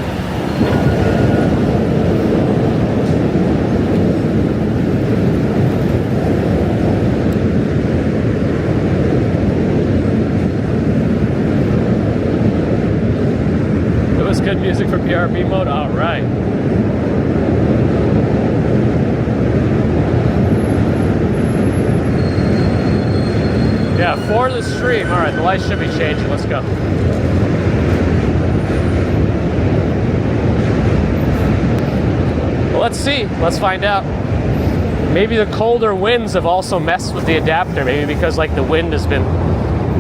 Good music for PRP mode, all right. Yeah, for the stream. All right, the lights should be changing. Let's go. Well, let's see. Let's find out. Maybe the colder winds have also messed with the adapter. Maybe because like the wind has been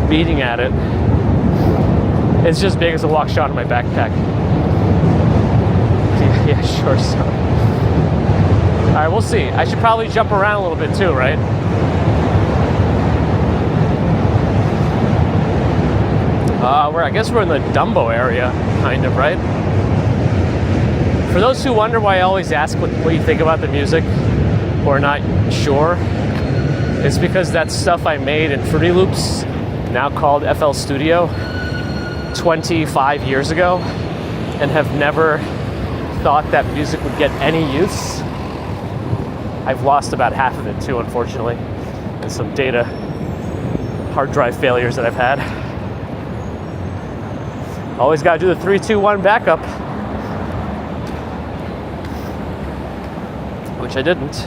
beating at it. It's just big as a walk shot in my backpack. Yeah, sure. So, all right, we'll see. I should probably jump around a little bit too, right? I guess we're in the Dumbo area, kind of, right? For those who wonder why I always ask what you think about the music, or not sure, it's because that's stuff I made in Fruity Loops, now called FL Studio, 25 years ago, and have never thought that music would get any use. I've lost about half of it too, unfortunately, and some data hard drive failures that I've had. Always got to do the 3, 2, 1 backup, which I didn't.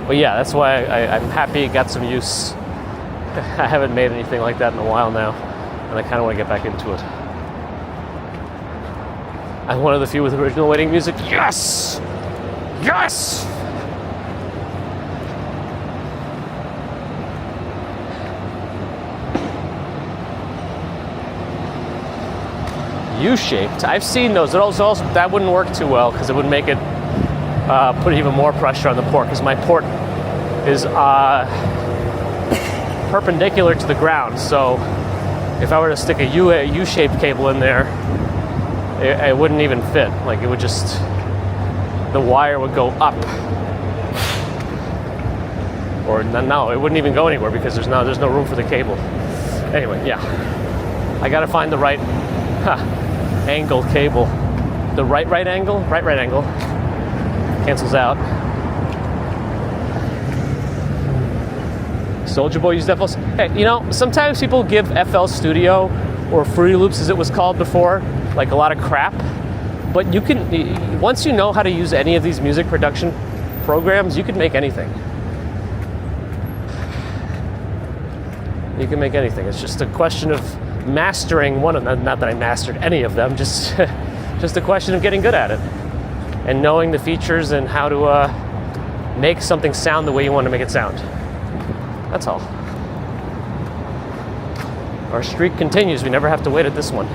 But yeah, that's why I'm happy it got some use. I haven't made anything like that in a while now, and I kind of want to get back into it. I'm one of the few with original waiting music. Yes! Yes! U-shaped. I've seen those. Also, that wouldn't work too well because it would make it put even more pressure on the port, because my port is perpendicular to the ground. So if I were to stick a U-shaped cable in there, it wouldn't even fit. Like, it would just, the wire would go up. Or no, it wouldn't even go anywhere because there's no room for the cable. Anyway, yeah. I gotta find the right angle cable. The right angle? Right angle. Cancels out. Soulja Boy used FL. Hey, you know, sometimes people give FL Studio, or Fruity Loops as it was called before, like a lot of crap. But you can, once you know how to use any of these music production programs, you can make anything. You can make anything. It's just a question of mastering one of them. Not that I mastered any of them, just a question of getting good at it and knowing the features and how to make something sound the way you want to make it sound. That's all. Our streak continues. We never have to wait at this one.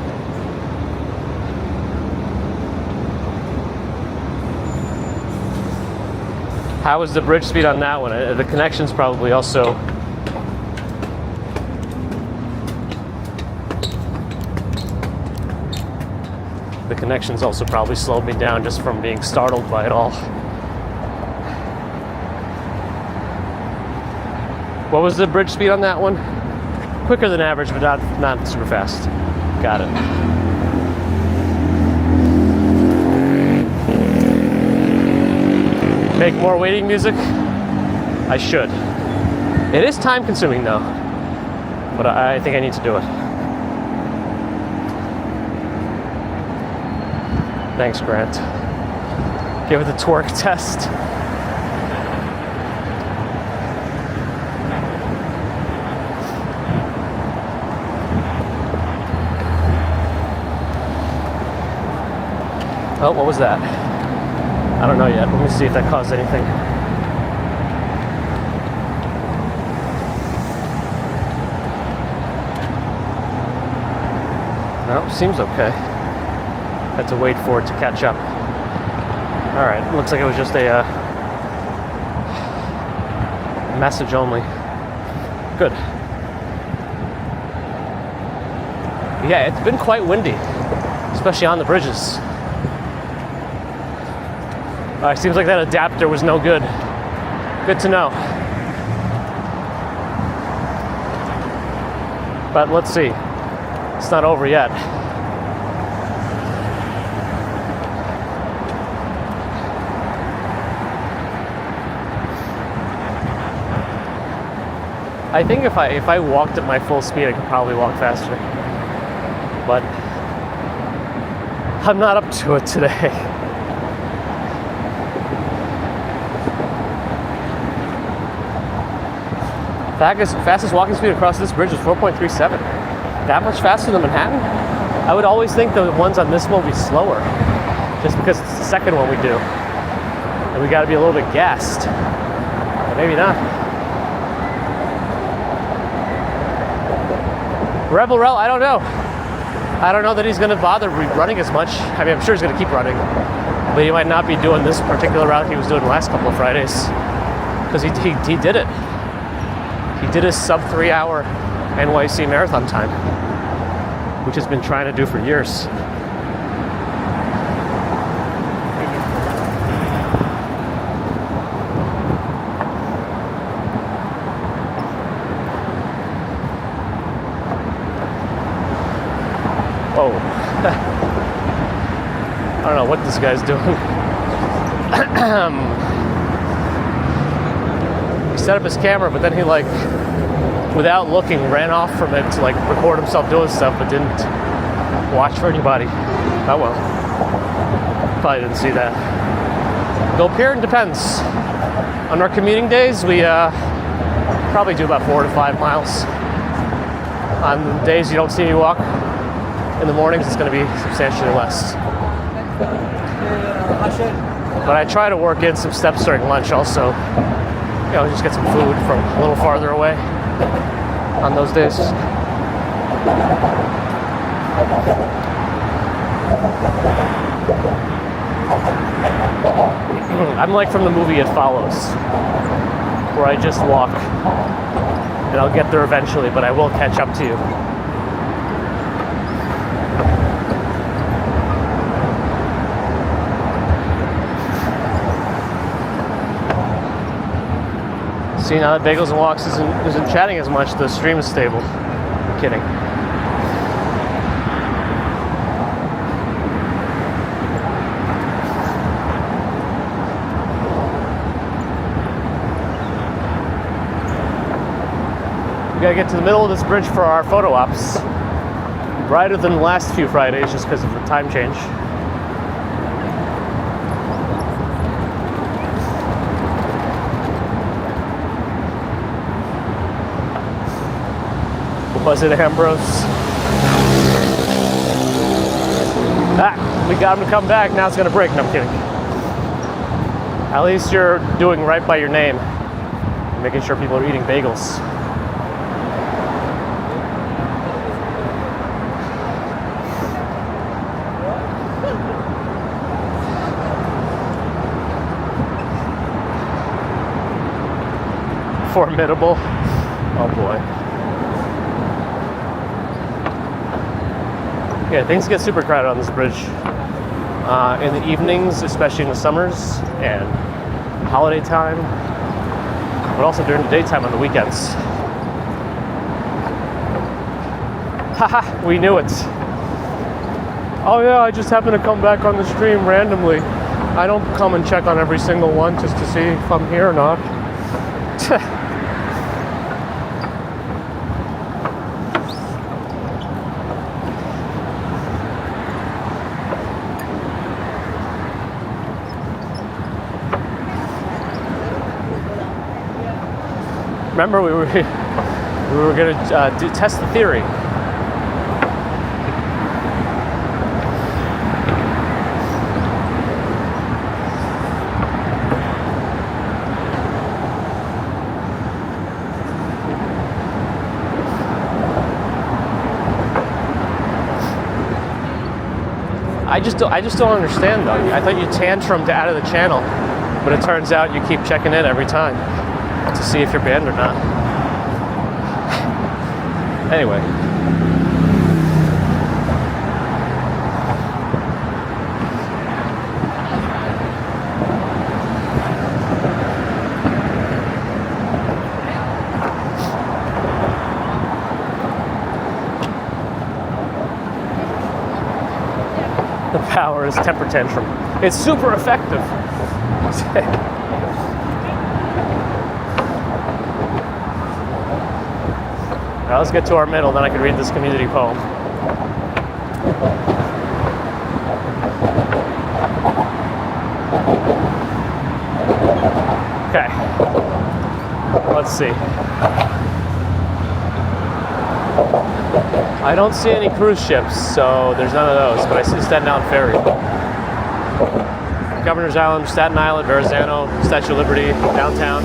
How is the bridge speed on that one? The connection's probably also... The connection's also probably slowed me down just from being startled by it all. What was the bridge speed on that one? Quicker than average, but not super fast. Got it. Make more waiting music? I should. It is time consuming though, but I think I need to do it. Thanks, Grant. Give it the twerk test. Oh, what was that? I don't know yet. Let me see if that caused anything. No, seems okay. Had to wait for it to catch up. All right, looks like it was just a message only. Good. Yeah, it's been quite windy, especially on the bridges. It seems like that adapter was no good. Good to know. But let's see. It's not over yet. I think if I walked at my full speed, I could probably walk faster. But I'm not up to it today. Fastest walking speed across this bridge is 4.37. That much faster than Manhattan? I would always think the ones on this one will be slower, just because it's the second one we do. And we gotta be a little bit gassed. But maybe not. Rebel Rel, I don't know. I don't know that he's gonna bother running as much. I mean, I'm sure he's gonna keep running, but he might not be doing this particular route he was doing the last couple of Fridays, because he did it. He did his sub 3 hour NYC marathon time, which he's been trying to do for years. Whoa. I don't know what this guy's doing. He set up his camera, but then he, like, without looking, ran off from it to, like, record himself doing stuff, but didn't watch for anybody. Oh well. Probably didn't see that. Go Pier, depends. On our commuting days, we probably do about 4 to 5 miles. On the days you don't see me walk in the mornings, it's going to be substantially less. But I try to work in some steps during lunch also. You know, just get some food from a little farther away on those days. I'm like from the movie It Follows, where I just walk, and I'll get there eventually, but I will catch up to you. See, now that Bagels and Walks isn't chatting as much, the stream is stable. I'm kidding. We gotta get to the middle of this bridge for our photo ops. Brighter than the last few Fridays just because of the time change. Was it Ambrose? Ah, we got him to come back. Now it's gonna break. No, I'm kidding. At least you're doing right by your name, making sure people are eating bagels. Formidable. Oh boy. Yeah, things get super crowded on this bridge in the evenings, especially in the summers and holiday time, but also during the daytime on the weekends. Haha, we knew it. Oh yeah, I just happened to come back on the stream randomly. I don't come and check on every single one just to see if I'm here or not. Remember, we were going to test the theory. I just don't understand though. I thought you tantrumed out of the channel, but it turns out you keep checking in every time to see if you're banned or not. Anyway. The power is temper tantrum. It's super effective. Now let's get to our middle, then I can read this community poem. Okay. Let's see. I don't see any cruise ships, so there's none of those, but I see Staten Island Ferry. Governor's Island, Staten Island, Verrazano, Statue of Liberty, downtown.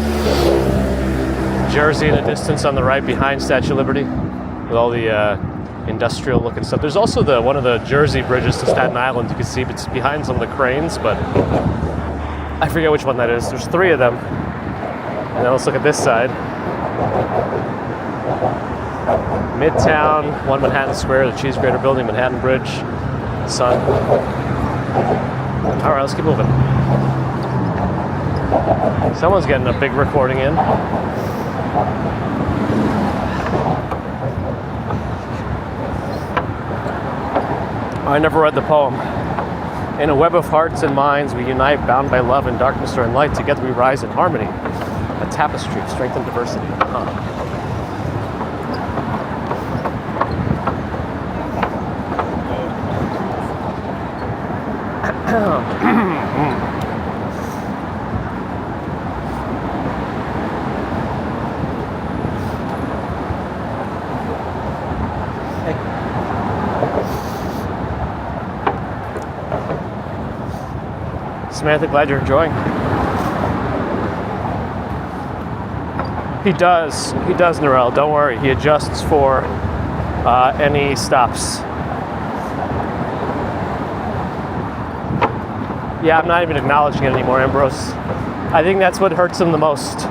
Jersey in the distance on the right behind Statue of Liberty with all the industrial looking stuff. There's also one of the Jersey bridges to Staten Island you can see, but it's behind some of the cranes, but I forget which one that is. There's 3 of them. And then let's look at this side. Midtown, 1 Manhattan Square, the Cheese Grater Building, Manhattan Bridge, Sun. All right, let's keep moving. Someone's getting a big recording in. I never read the poem. In a web of hearts and minds, we unite, bound by love and darkness or in light. Together we rise in harmony. A tapestry of strength and diversity. Samantha, glad you're enjoying. He does, Narelle, don't worry. He adjusts for any stops. Yeah, I'm not even acknowledging it anymore, Ambrose. I think that's what hurts him the most.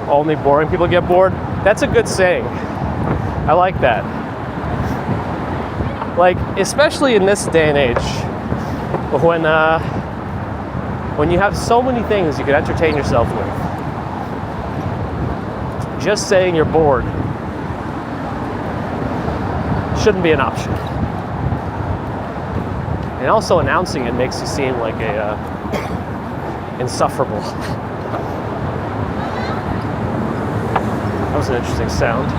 Only boring people get bored. That's a good saying. I like that. Like, especially in this day and age, when you have so many things you could entertain yourself with. Just saying you're bored shouldn't be an option. And also announcing it makes you seem like a insufferable. That was an interesting sound.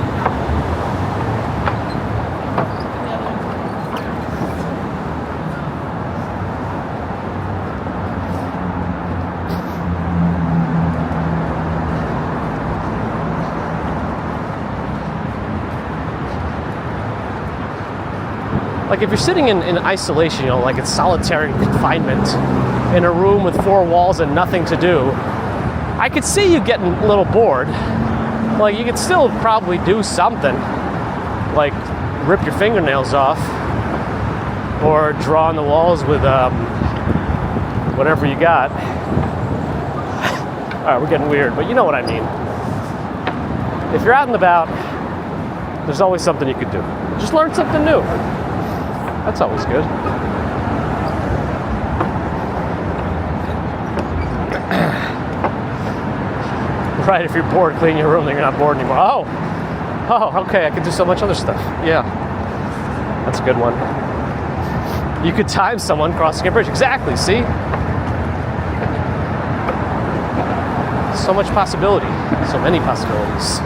Like if you're sitting in isolation, like it's solitary confinement in a room with 4 walls and nothing to do, I could see you getting a little bored. Like you could still probably do something, like rip your fingernails off or draw on the walls with whatever you got. All right, we're getting weird, but you know what I mean. If you're out and about, there's always something you could do. Just learn something new. That's always good. Right, if you're bored, clean your room, then you're not bored anymore. Oh, okay, I could do so much other stuff. Yeah, that's a good one. You could time someone crossing a bridge. Exactly, see? So much possibility. So many possibilities.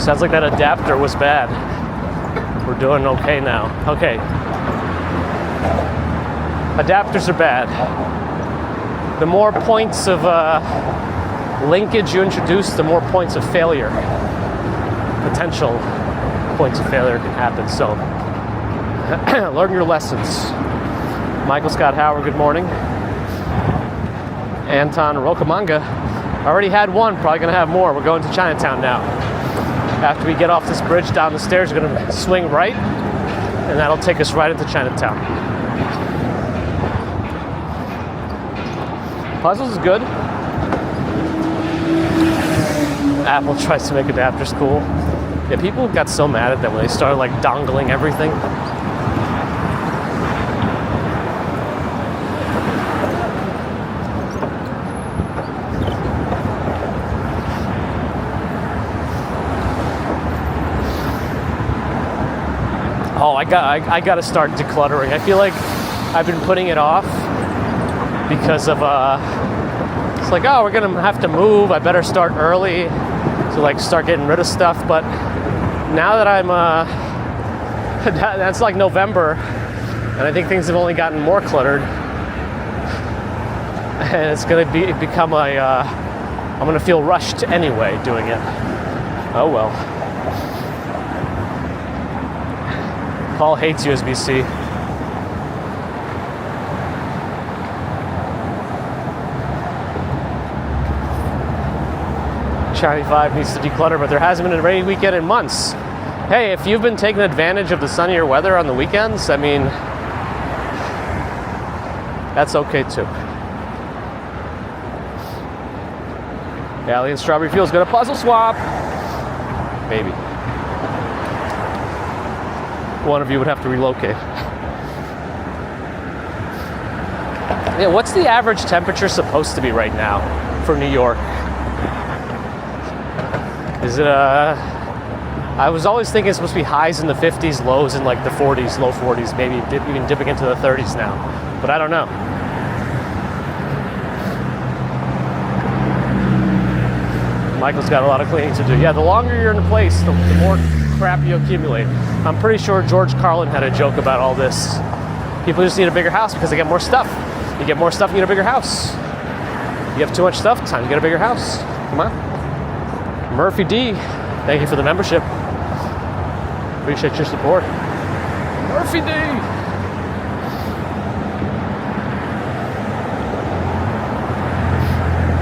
Sounds like that adapter was bad. We're doing okay now. Okay. Adapters are bad. The more points of linkage you introduce, the more points of failure. Potential points of failure can happen. So, learn your lessons. Michael Scott Howard, good morning. Anton Rokamanga. Already had one, probably gonna have more. We're going to Chinatown now. After we get off this bridge down the stairs, we're gonna swing right, and that'll take us right into Chinatown. Puzzles is good. Apple tries to make adapters cool. Yeah, people got so mad at them when they started like dongling everything. Oh, I got to start decluttering. I feel like I've been putting it off because of it's like, oh, we're gonna have to move. I better start early to like start getting rid of stuff. But now that I'm that's like November, and I think things have only gotten more cluttered, and it's gonna become I'm gonna feel rushed anyway doing it. Oh well. Paul hates USB-C. Shiny 5 needs to declutter, but there hasn't been a rainy weekend in months. Hey, if you've been taking advantage of the sunnier weather on the weekends, I mean, that's okay too. Alien Strawberry Field's got a puzzle swap. Maybe. One of you would have to relocate. Yeah, what's the average temperature supposed to be right now for New York? Is it I was always thinking it's supposed to be highs in the 50s, lows in like the 40s, low 40s, maybe even dipping into the 30s now. But I don't know. Michael's got a lot of cleaning to do. Yeah, the longer you're in a place, the more crap you accumulate. I'm pretty sure George Carlin had a joke about all this. People just need a bigger house because they get more stuff. You get more stuff, you get a bigger house. You have too much stuff, time to get a bigger house. Come on. Murphy D, thank you for the membership. Appreciate your support. Murphy D!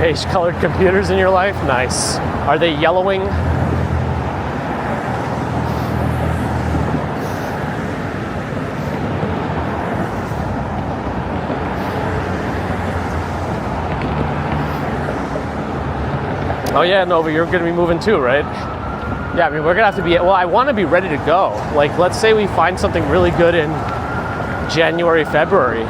Beige-colored computers in your life? Nice. Are they yellowing? Oh yeah, Nova, you're going to be moving too, right? Yeah, I mean, we're going to have to be, well, I want to be ready to go. Like, let's say we find something really good in January, February.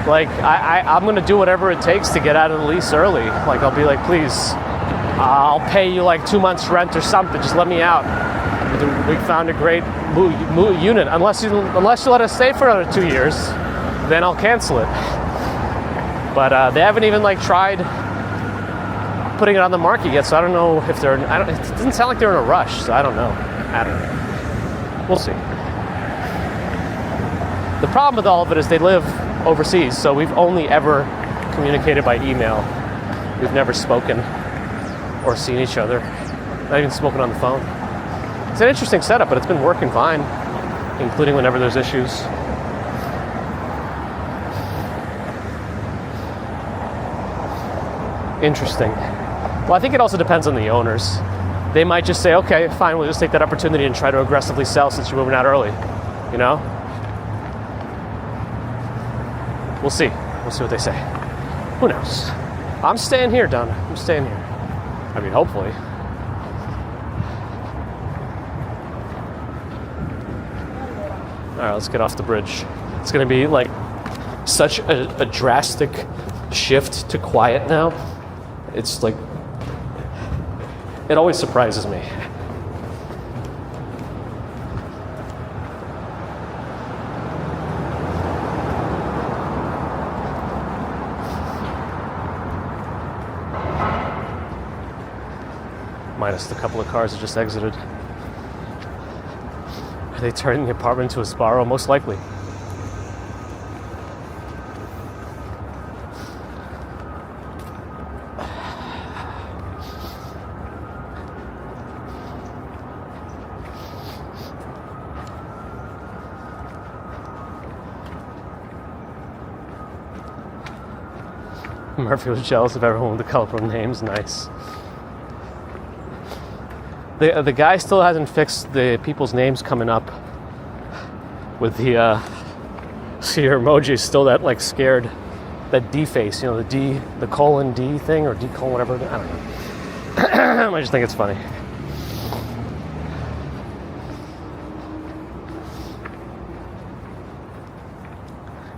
Like, I'm going to do whatever it takes to get out of the lease early. Like, I'll be like, please, I'll pay you like 2 months rent or something. Just let me out. We found a great unit. Unless you let us stay for another 2 years, then I'll cancel it. But they haven't even like tried putting it on the market yet, so I don't know if they're, it doesn't sound like they're in a rush, so I don't know. We'll see. The problem with all of it is they live overseas, so we've only ever communicated by email. We've never spoken or seen each other, not even spoken on the phone. It's an interesting setup, but it's been working fine, including whenever there's issues. Interesting. Well, I think it also depends on the owners. They might just say, okay, fine, we'll just take that opportunity and try to aggressively sell since you're moving out early, you know? We'll see. We'll see what they say. Who knows? I'm staying here, Donna. I'm staying here. I mean, hopefully. All right, let's get off the bridge. It's going to be like such a drastic shift to quiet now. It's like, it always surprises me. Minus the couple of cars that just exited. Are they turning the apartment into a Sbarro? Most likely. Murphy was jealous of everyone with the colorful names. Nice. The guy still hasn't fixed the people's names coming up with the see your emoji is still that like scared, that D face, you know, the colon D thing, or D colon whatever, I don't know. I just think it's funny.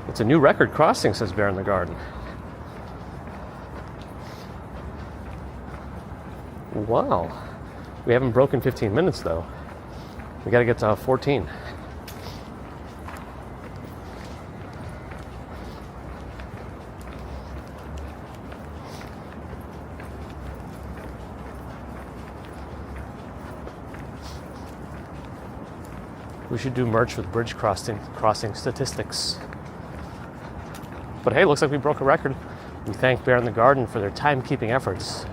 It's a new record crossing, says Bear in the Garden. Wow. We haven't broken 15 minutes though. We gotta get to 14. We should do merch with bridge crossing statistics. But hey, looks like we broke a record. We thank Bear in the Garden for their timekeeping efforts.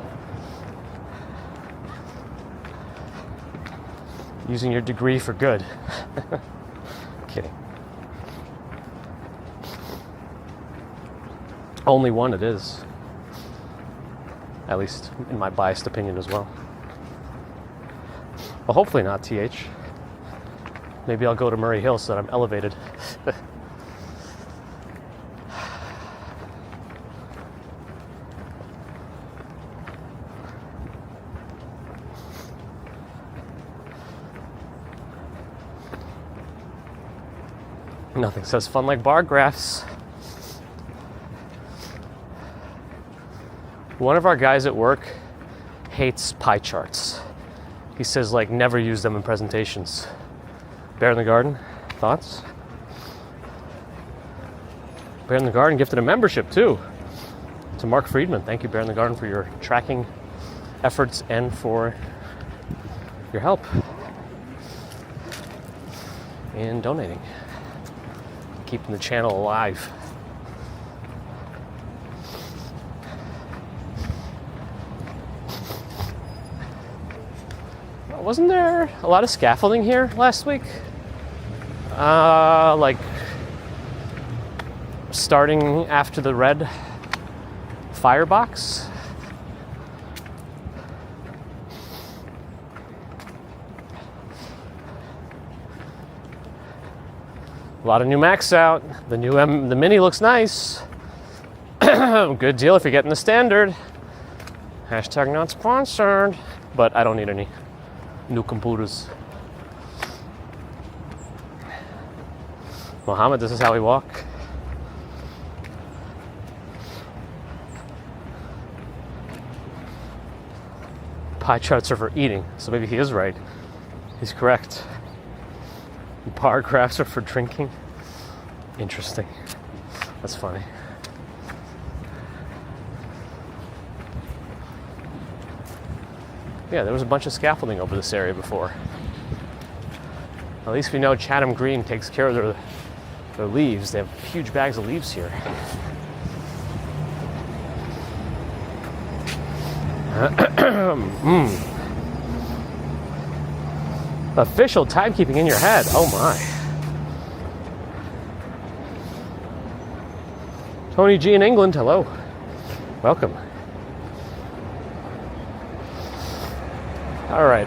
Using your degree for good. Kidding. Only one it is. At least in my biased opinion as well. Well, hopefully not, TH. Maybe I'll go to Murray Hill so that I'm elevated. Nothing says fun like bar graphs. One of our guys at work hates pie charts. He says, like, never use them in presentations. Bear in the Garden, thoughts? Bear in the Garden gifted a membership, too, to Mark Friedman. Thank you, Bear in the Garden, for your tracking efforts and for your help in donating. Keeping the channel alive. wasn't there a lot of scaffolding here last week? Like starting after the red firebox. A lot of new Macs out. The Mini looks nice. Good deal if you're getting the standard. Hashtag not sponsored. But I don't need any new computers. Mohammed, this is how we walk. Pie charts are for eating, so maybe he is right. He's correct. Bar graphs are for drinking. Interesting. That's funny. Yeah, there was a bunch of scaffolding over this area before. At least we know Chatham Green takes care of their leaves. They have huge bags of leaves here. Official timekeeping in your head. Oh my. Tony G in England, hello. Welcome. All right.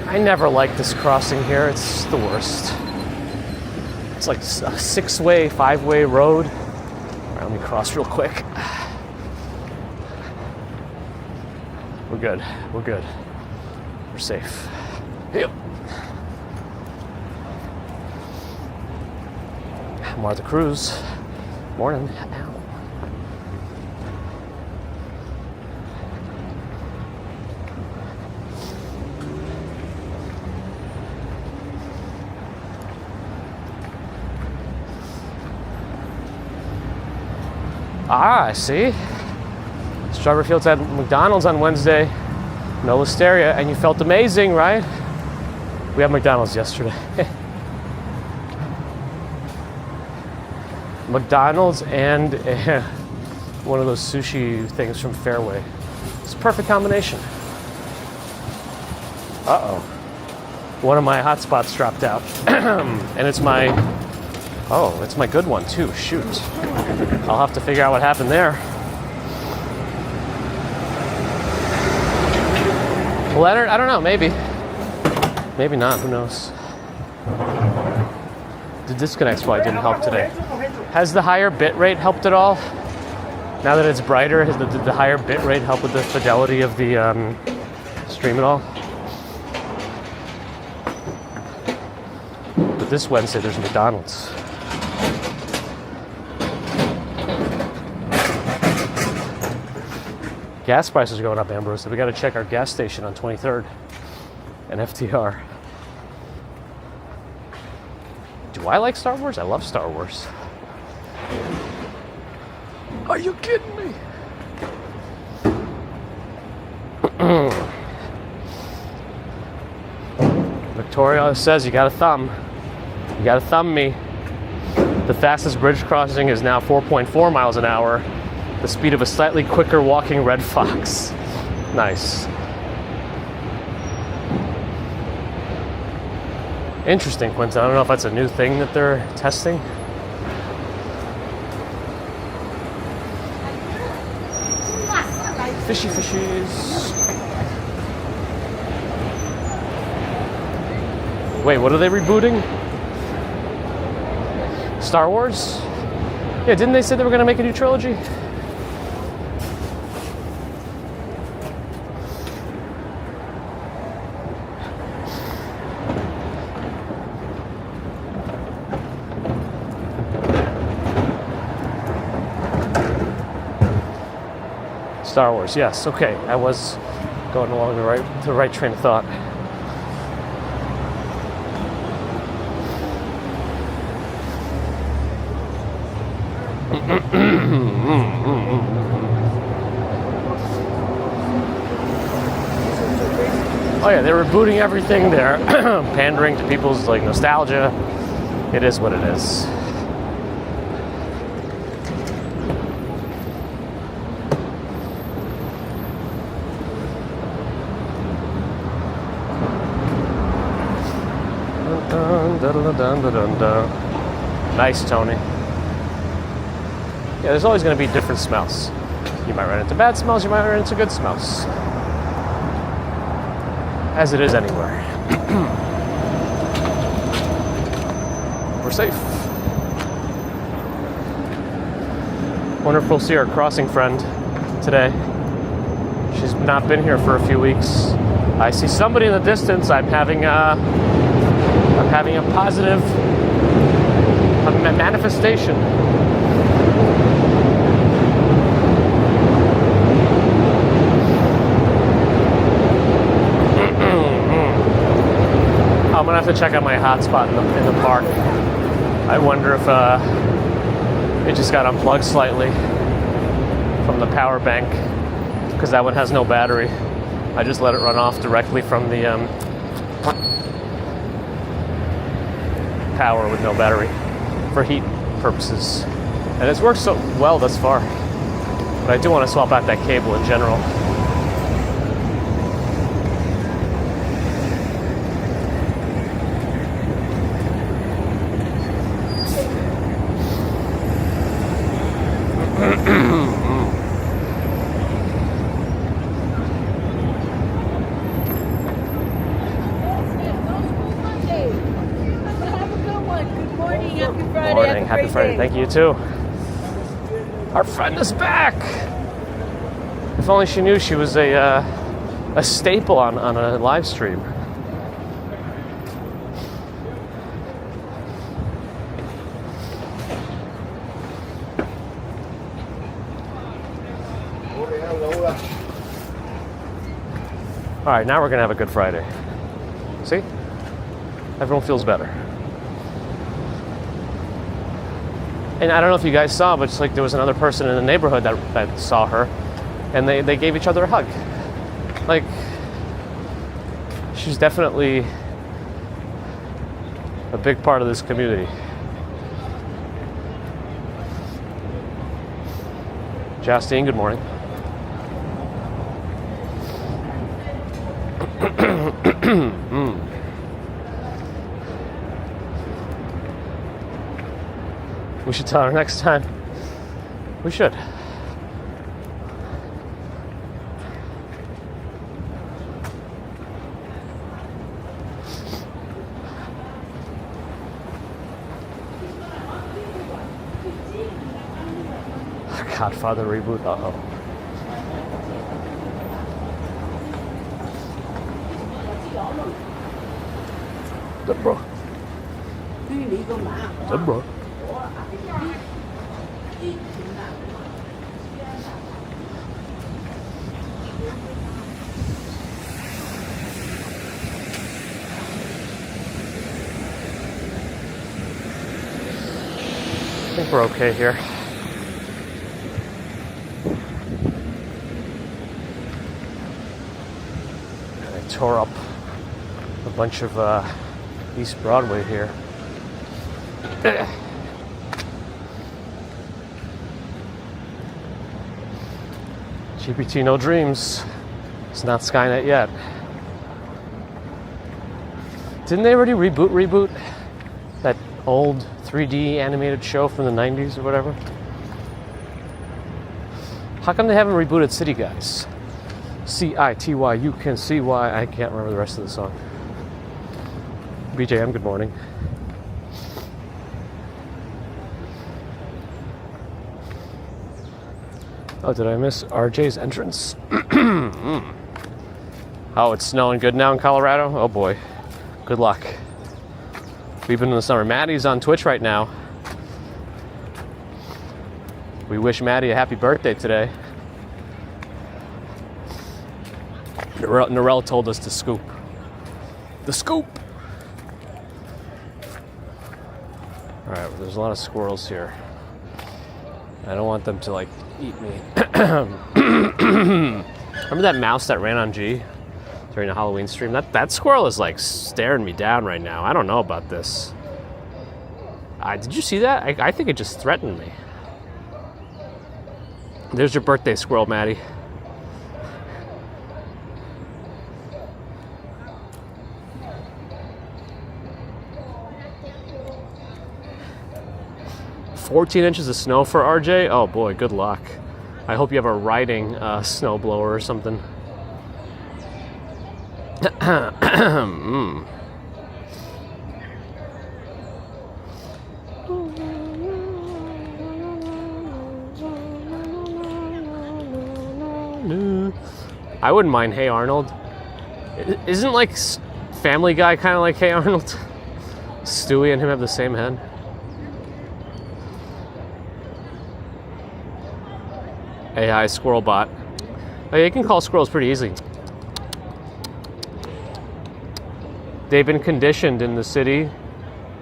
I never liked this crossing here. It's the worst. It's like a 6-way, 5-way road. All right, let me cross real quick. We're good. We're good. We're safe. Yep. Martha Cruz. Morning. Ah, I see. Strawberry Fields had McDonald's on Wednesday. No listeria, and you felt amazing, right? We had McDonald's yesterday. McDonald's and one of those sushi things from Fairway. It's a perfect combination. Uh-oh. One of my hotspots dropped out. And it's my good one too, shoot. I'll have to figure out what happened there. Leonard, I don't know, maybe. Maybe not, who knows. The disconnect probably didn't help today. Has the higher bit rate helped at all? Now that it's brighter, did the higher bit rate help with the fidelity of the stream at all? But this Wednesday, there's McDonald's. Gas prices are going up, Ambrose, so we got to check our gas station on 23rd and FTR. Do I like Star Wars? I love Star Wars. Are you kidding me? Victoria says you got a thumb. You got to thumb me. The fastest bridge crossing is now 4.4 miles an hour. The speed of a slightly quicker walking red fox. Nice. Interesting, Quentin. I don't know if that's a new thing that they're testing. Fishy fishies. Wait, what are they rebooting? Star Wars? Yeah, didn't they say they were going to make a new trilogy? Star Wars, yes. Okay, I was going along the right train of thought. Oh yeah, they're rebooting everything. They're pandering to people's like nostalgia. It is what it is. Nice, Tony. Yeah, there's always going to be different smells. You might run into bad smells, you might run into good smells. As it is anywhere. We're safe. Wonder if we'll see our crossing friend today. She's not been here for a few weeks. I see somebody in the distance. I'm having a positive manifestation. I'm gonna have to check out my hotspot in the park. I wonder if it just got unplugged slightly from the power bank, because that one has no battery. I just let it run off directly from the power with no battery for heat purposes. And it's worked so well thus far. But I do want to swap out that cable in general. Happy Friday. Thank you, too. Our friend is back. If only she knew she was a staple on a live stream. All right, now we're going to have a good Friday. See? Everyone feels better. And I don't know if you guys saw, but it's like there was another person in the neighborhood that saw her, and they gave each other a hug. Like, she's definitely a big part of this community. Justine, good morning. We should tell her next time. We should. Godfather reboot. Uh-oh. Good bro. Good bro. I think we're okay here. I tore up a bunch of East Broadway here. GPT, no dreams. It's not Skynet yet. Didn't they already reboot that old 3D animated show from the 90s or whatever? How come they haven't rebooted City Guys? C-I-T-Y, you can see why. I can't remember the rest of the song. BJM, good morning. Oh, did I miss RJ's entrance? Oh, it's snowing good now in Colorado? Oh boy. Good luck. We've been in the summer. Maddie's on Twitch right now. We wish Maddie a happy birthday today. Norel told us to scoop. The scoop! Alright, there's a lot of squirrels here. I don't want them to, like, eat me. Remember that mouse that ran on G during the Halloween stream? That squirrel is, like, staring me down right now. I don't know about this. Did you see that? I think it just threatened me. There's your birthday squirrel, Maddie. 14 inches of snow for RJ? Oh boy, good luck. I hope you have a riding snowblower or something. I wouldn't mind Hey Arnold. Isn't like Family Guy kind of like Hey Arnold? Stewie and him have the same head. AI squirrel bot. Oh, yeah, you can call squirrels pretty easily. They've been conditioned in the city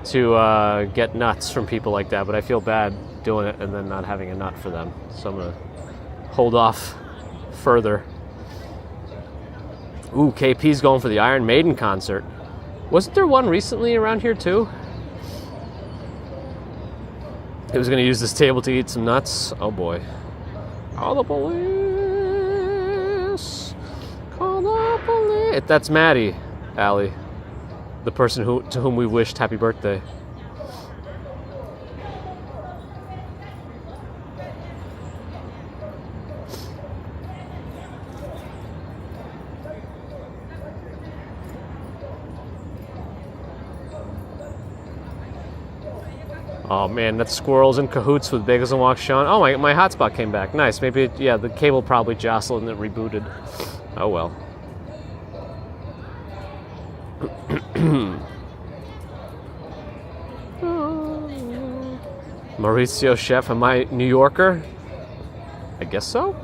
to get nuts from people like that, but I feel bad doing it and then not having a nut for them. So I'm gonna hold off further. Ooh, KP's going for the Iron Maiden concert. Wasn't there one recently around here too? He was gonna use this table to eat some nuts. Oh boy. Call the police. Call the police. That's Maddie, Allie. The person to whom we wished happy birthday. Oh man, that squirrel's in cahoots with Bagels and Walk Sean. Oh, my hotspot came back. Nice. Maybe, yeah, the cable probably jostled and it rebooted. Oh well. Mauricio Chef, am I New Yorker? I guess so.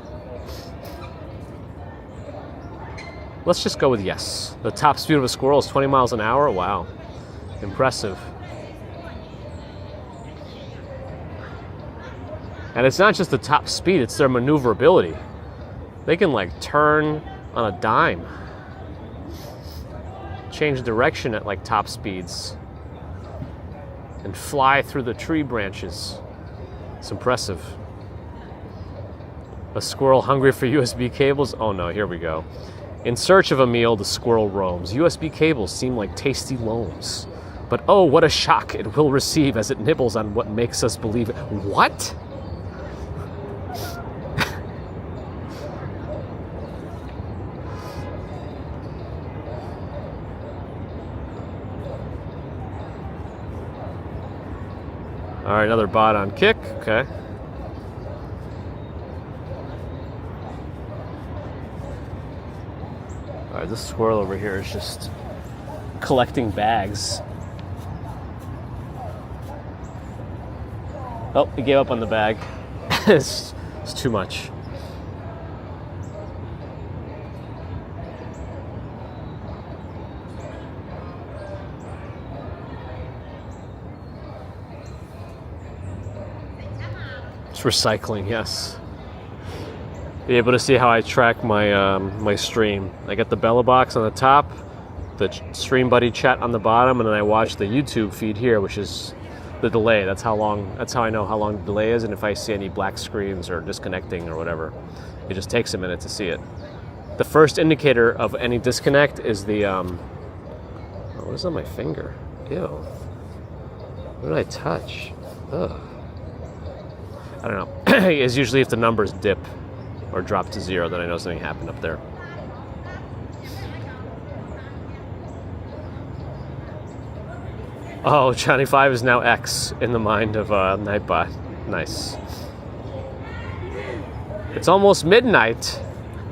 Let's just go with yes. The top speed of a squirrel is 20 miles an hour. Wow. Impressive. And it's not just the top speed, it's their maneuverability. They can like turn on a dime. Change direction at like top speeds. And fly through the tree branches. It's impressive. A squirrel hungry for USB cables? Oh no, here we go. In search of a meal, the squirrel roams. USB cables seem like tasty loams. But oh, what a shock it will receive as it nibbles on what makes us believe it. What? All right, another bot on kick. Okay. All right, this squirrel over here is just collecting bags. Oh, he gave up on the bag. it's too much. It's recycling, yes. Be able to see how I track my my stream. I get the Bella box on the top, the Stream Buddy chat on the bottom, and then I watch the YouTube feed here, which is the delay. That's how I know how long the delay is, and if I see any black screens or disconnecting or whatever, it just takes a minute to see it. The first indicator of any disconnect is the what is on my finger? Ew. What did I touch? Ugh. I don't know. It's usually if the numbers dip or drop to 0, then I know something happened up there. Oh, Johnny 5 is now X in the mind of Nightbot. Nice. It's almost midnight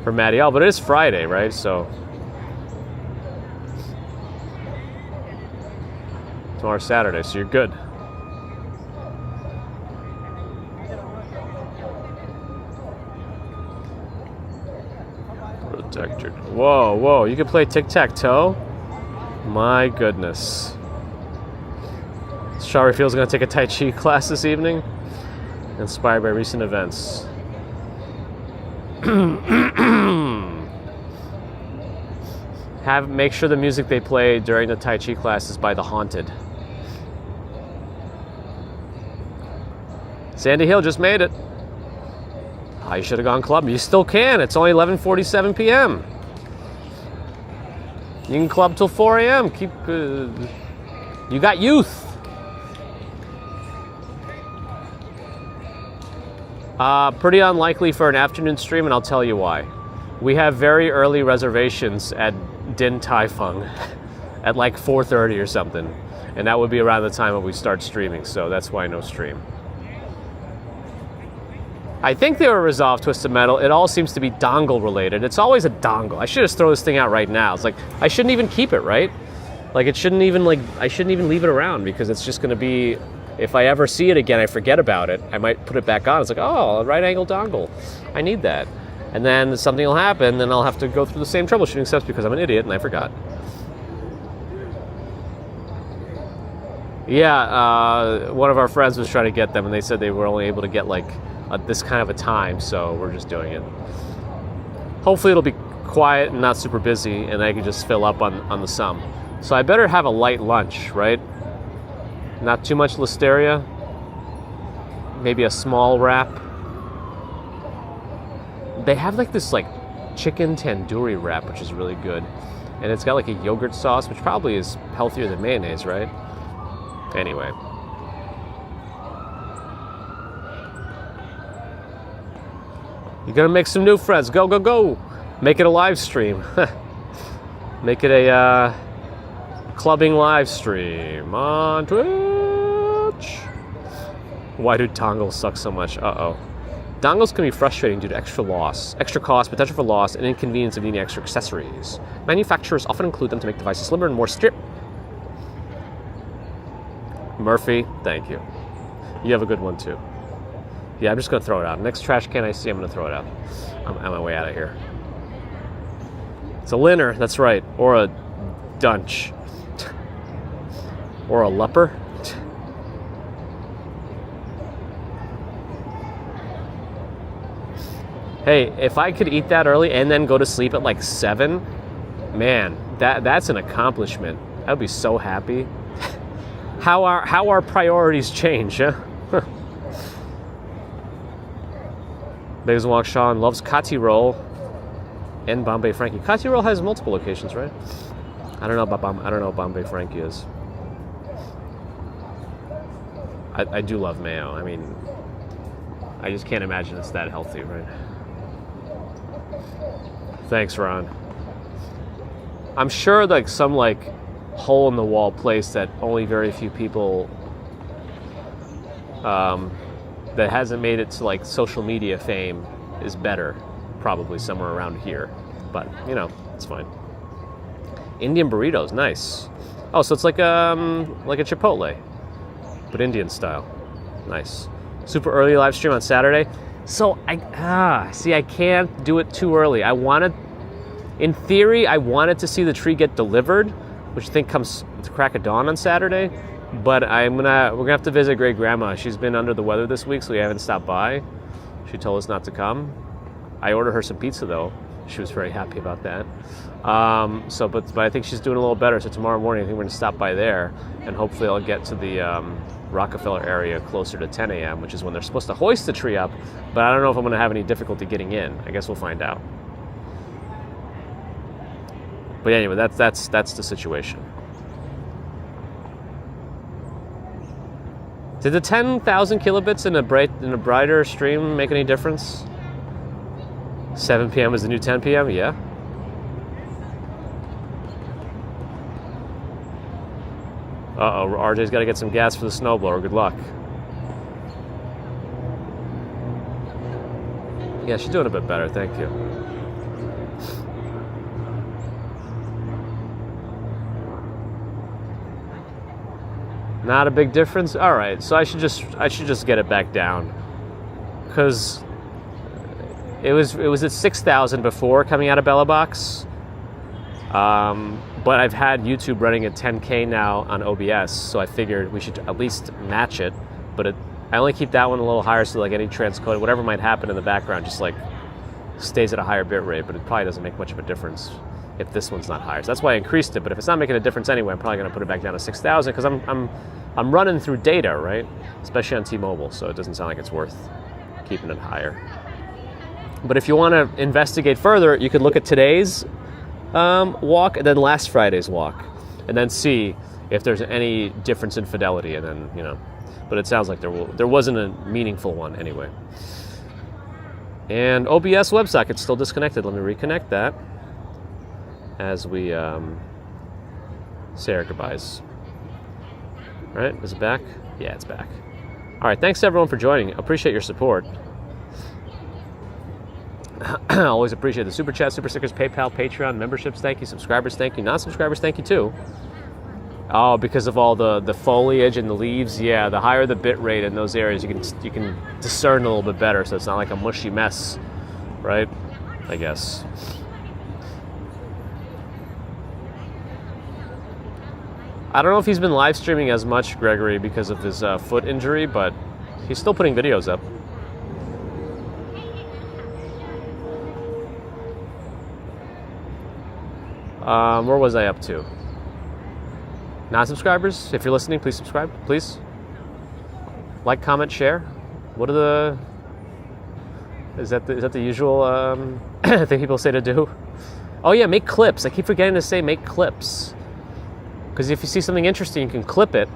for Matty L, but it is Friday, right? So tomorrow's Saturday, so you're good. Protector. Whoa, you can play tic-tac-toe? My goodness. Shari feels going to take a Tai Chi class this evening, inspired by recent events. Make sure the music they play during the Tai Chi class is by The Haunted. Sandy Hill just made it. I should have gone club. You still can. It's only 11:47 p.m. You can club till 4 a.m. Keep. You got youth. Pretty unlikely for an afternoon stream, and I'll tell you why. We have very early reservations at Din Tai Fung at like 4:30 or something, and that would be around the time that we start streaming, so that's why no stream. I think they were resolved, Twisted Metal. It all seems to be dongle related. It's always a dongle. I should just throw this thing out right now. It's like, I shouldn't even keep it, right? Like, it shouldn't even, like, I shouldn't even leave it around, because it's just going to be, if I ever see it again, I forget about it. I might put it back on. It's like, oh, a right angle dongle. I need that. And then something will happen, and I'll have to go through the same troubleshooting steps because I'm an idiot and I forgot. Yeah, one of our friends was trying to get them, and they said they were only able to get, like, this kind of a time, so we're just doing it. Hopefully it'll be quiet and not super busy, and I can just fill up on the sum. So I better have a light lunch, right? Not too much listeria. Maybe a small wrap. They have like this like chicken tandoori wrap, which is really good. And it's got like a yogurt sauce, which probably is healthier than mayonnaise, right? Anyway. You're gonna make some new friends. Go, go, go. Make it a live stream. Make it a clubbing live stream on Twitch. Why do dongles suck so much? Uh-oh. Dongles can be frustrating due to extra cost, potential for loss, and inconvenience of needing extra accessories. Manufacturers often include them to make devices slimmer and more Murphy, thank you. You have a good one too. Yeah, I'm just gonna throw it out. Next trash can I see, I'm gonna throw it out. I'm on my way out of here. It's a linner, that's right, or a dunch. Or a leper. Hey, if I could eat that early and then go to sleep at like 7, man, that's an accomplishment. I'd be so happy. How our priorities change, huh? Bagels Walk Sean loves Kati Roll and Bombay Frankie. Kati Roll has multiple locations, right? I don't know what Bombay Frankie is. I do love mayo. I mean, I just can't imagine it's that healthy, right? Thanks, Ron. I'm sure like some like hole in the wall place that only very few people that hasn't made it to like social media fame is better, probably somewhere around here. But you know, it's fine. Indian burritos, nice. Oh, so it's like a Chipotle, but Indian style. Nice. Super early live stream on Saturday. So I can't do it too early. In theory, I wanted to see the tree get delivered, which I think comes to crack of dawn on Saturday. But we're gonna have to visit great grandma. She's been under the weather this week, so we haven't stopped by. She told us not to come. I ordered her some pizza though. She was very happy about that. But I think she's doing a little better. So tomorrow morning, I think we're gonna stop by there, and hopefully I'll get to the Rockefeller area closer to 10 a.m., which is when they're supposed to hoist the tree up. But I don't know if I'm gonna have any difficulty getting in. I guess we'll find out. But anyway, that's the situation. Did the 10,000 kilobits in a brighter stream make any difference? 7 p.m. is the new 10 p.m. Yeah. Uh-oh, RJ's got to get some gas for the snowblower. Good luck. Yeah, she's doing a bit better. Thank you. Not a big difference. All right, so I should just get it back down, because it was at 6,000 before coming out of Bella Box. But I've had YouTube running at 10K now on OBS, so I figured we should at least match it. But I only keep that one a little higher, so like any transcode, whatever might happen in the background, just like stays at a higher bit rate. But it probably doesn't make much of a difference if this one's not higher. So that's why I increased it. But if it's not making a difference anyway, I'm probably going to put it back down to 6,000 because I'm running through data, right? Especially on T-Mobile, so it doesn't sound like it's worth keeping it higher. But if you want to investigate further, you could look at today's walk and then last Friday's walk, and then see if there's any difference in fidelity, and then, you know. But it sounds like there wasn't a meaningful one anyway. And OBS WebSocket's still disconnected. Let me reconnect that as we say our goodbyes. All right, is it back? Yeah, it's back. All right, thanks everyone for joining. Appreciate your support. Always appreciate the super chat, super stickers, PayPal, Patreon, memberships. Thank you, subscribers. Thank you, non-subscribers. Thank you too. Oh, because of all the foliage and the leaves. Yeah, the higher the bit rate in those areas, you can discern a little bit better, so it's not like a mushy mess, right? I guess. I don't know if he's been live streaming as much, Gregory, because of his foot injury, but he's still putting videos up. Where was I up to? Non-subscribers, if you're listening, please subscribe, please. Like, comment, share. What are the... Is that the usual thing people say to do? Oh yeah, make clips. I keep forgetting to say make clips. Because if you see something interesting, you can clip it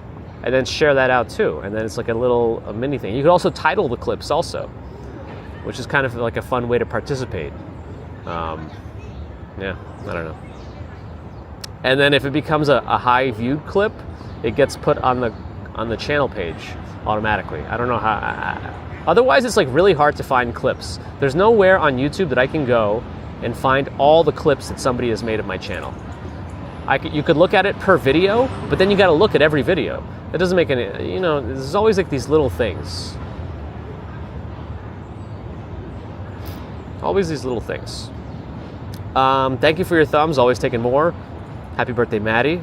and then share that out too. And then it's like a mini thing. You could also title the clips also, which is kind of like a fun way to participate. Yeah, I don't know. And then if it becomes a high viewed clip, it gets put on the channel page automatically. I don't know how. Otherwise, it's like really hard to find clips. There's nowhere on YouTube that I can go and find all the clips that somebody has made of my channel. You could look at it per video, but then you got to look at every video. It doesn't make any. There's always like these little things. Always these little things. Thank you for your thumbs. Always taking more. Happy birthday, Maddie.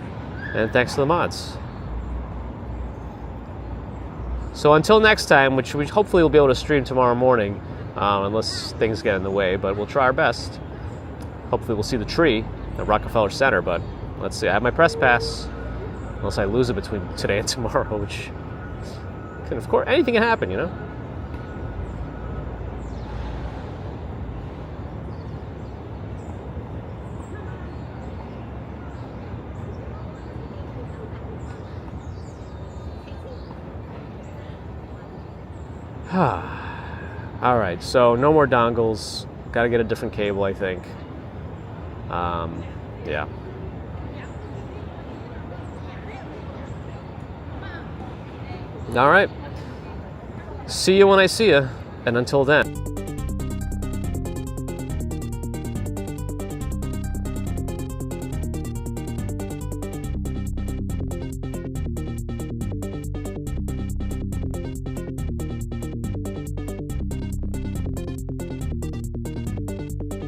And thanks to the mods. So until next time, which we hopefully will be able to stream tomorrow morning, unless things get in the way, but we'll try our best. Hopefully we'll see the tree at Rockefeller Center, but let's see. I have my press pass, unless I lose it between today and tomorrow, which can, of course, anything can happen, you know? All right, so no more dongles. Got to get a different cable, I think. Yeah. All right. See you when I see you, and until then.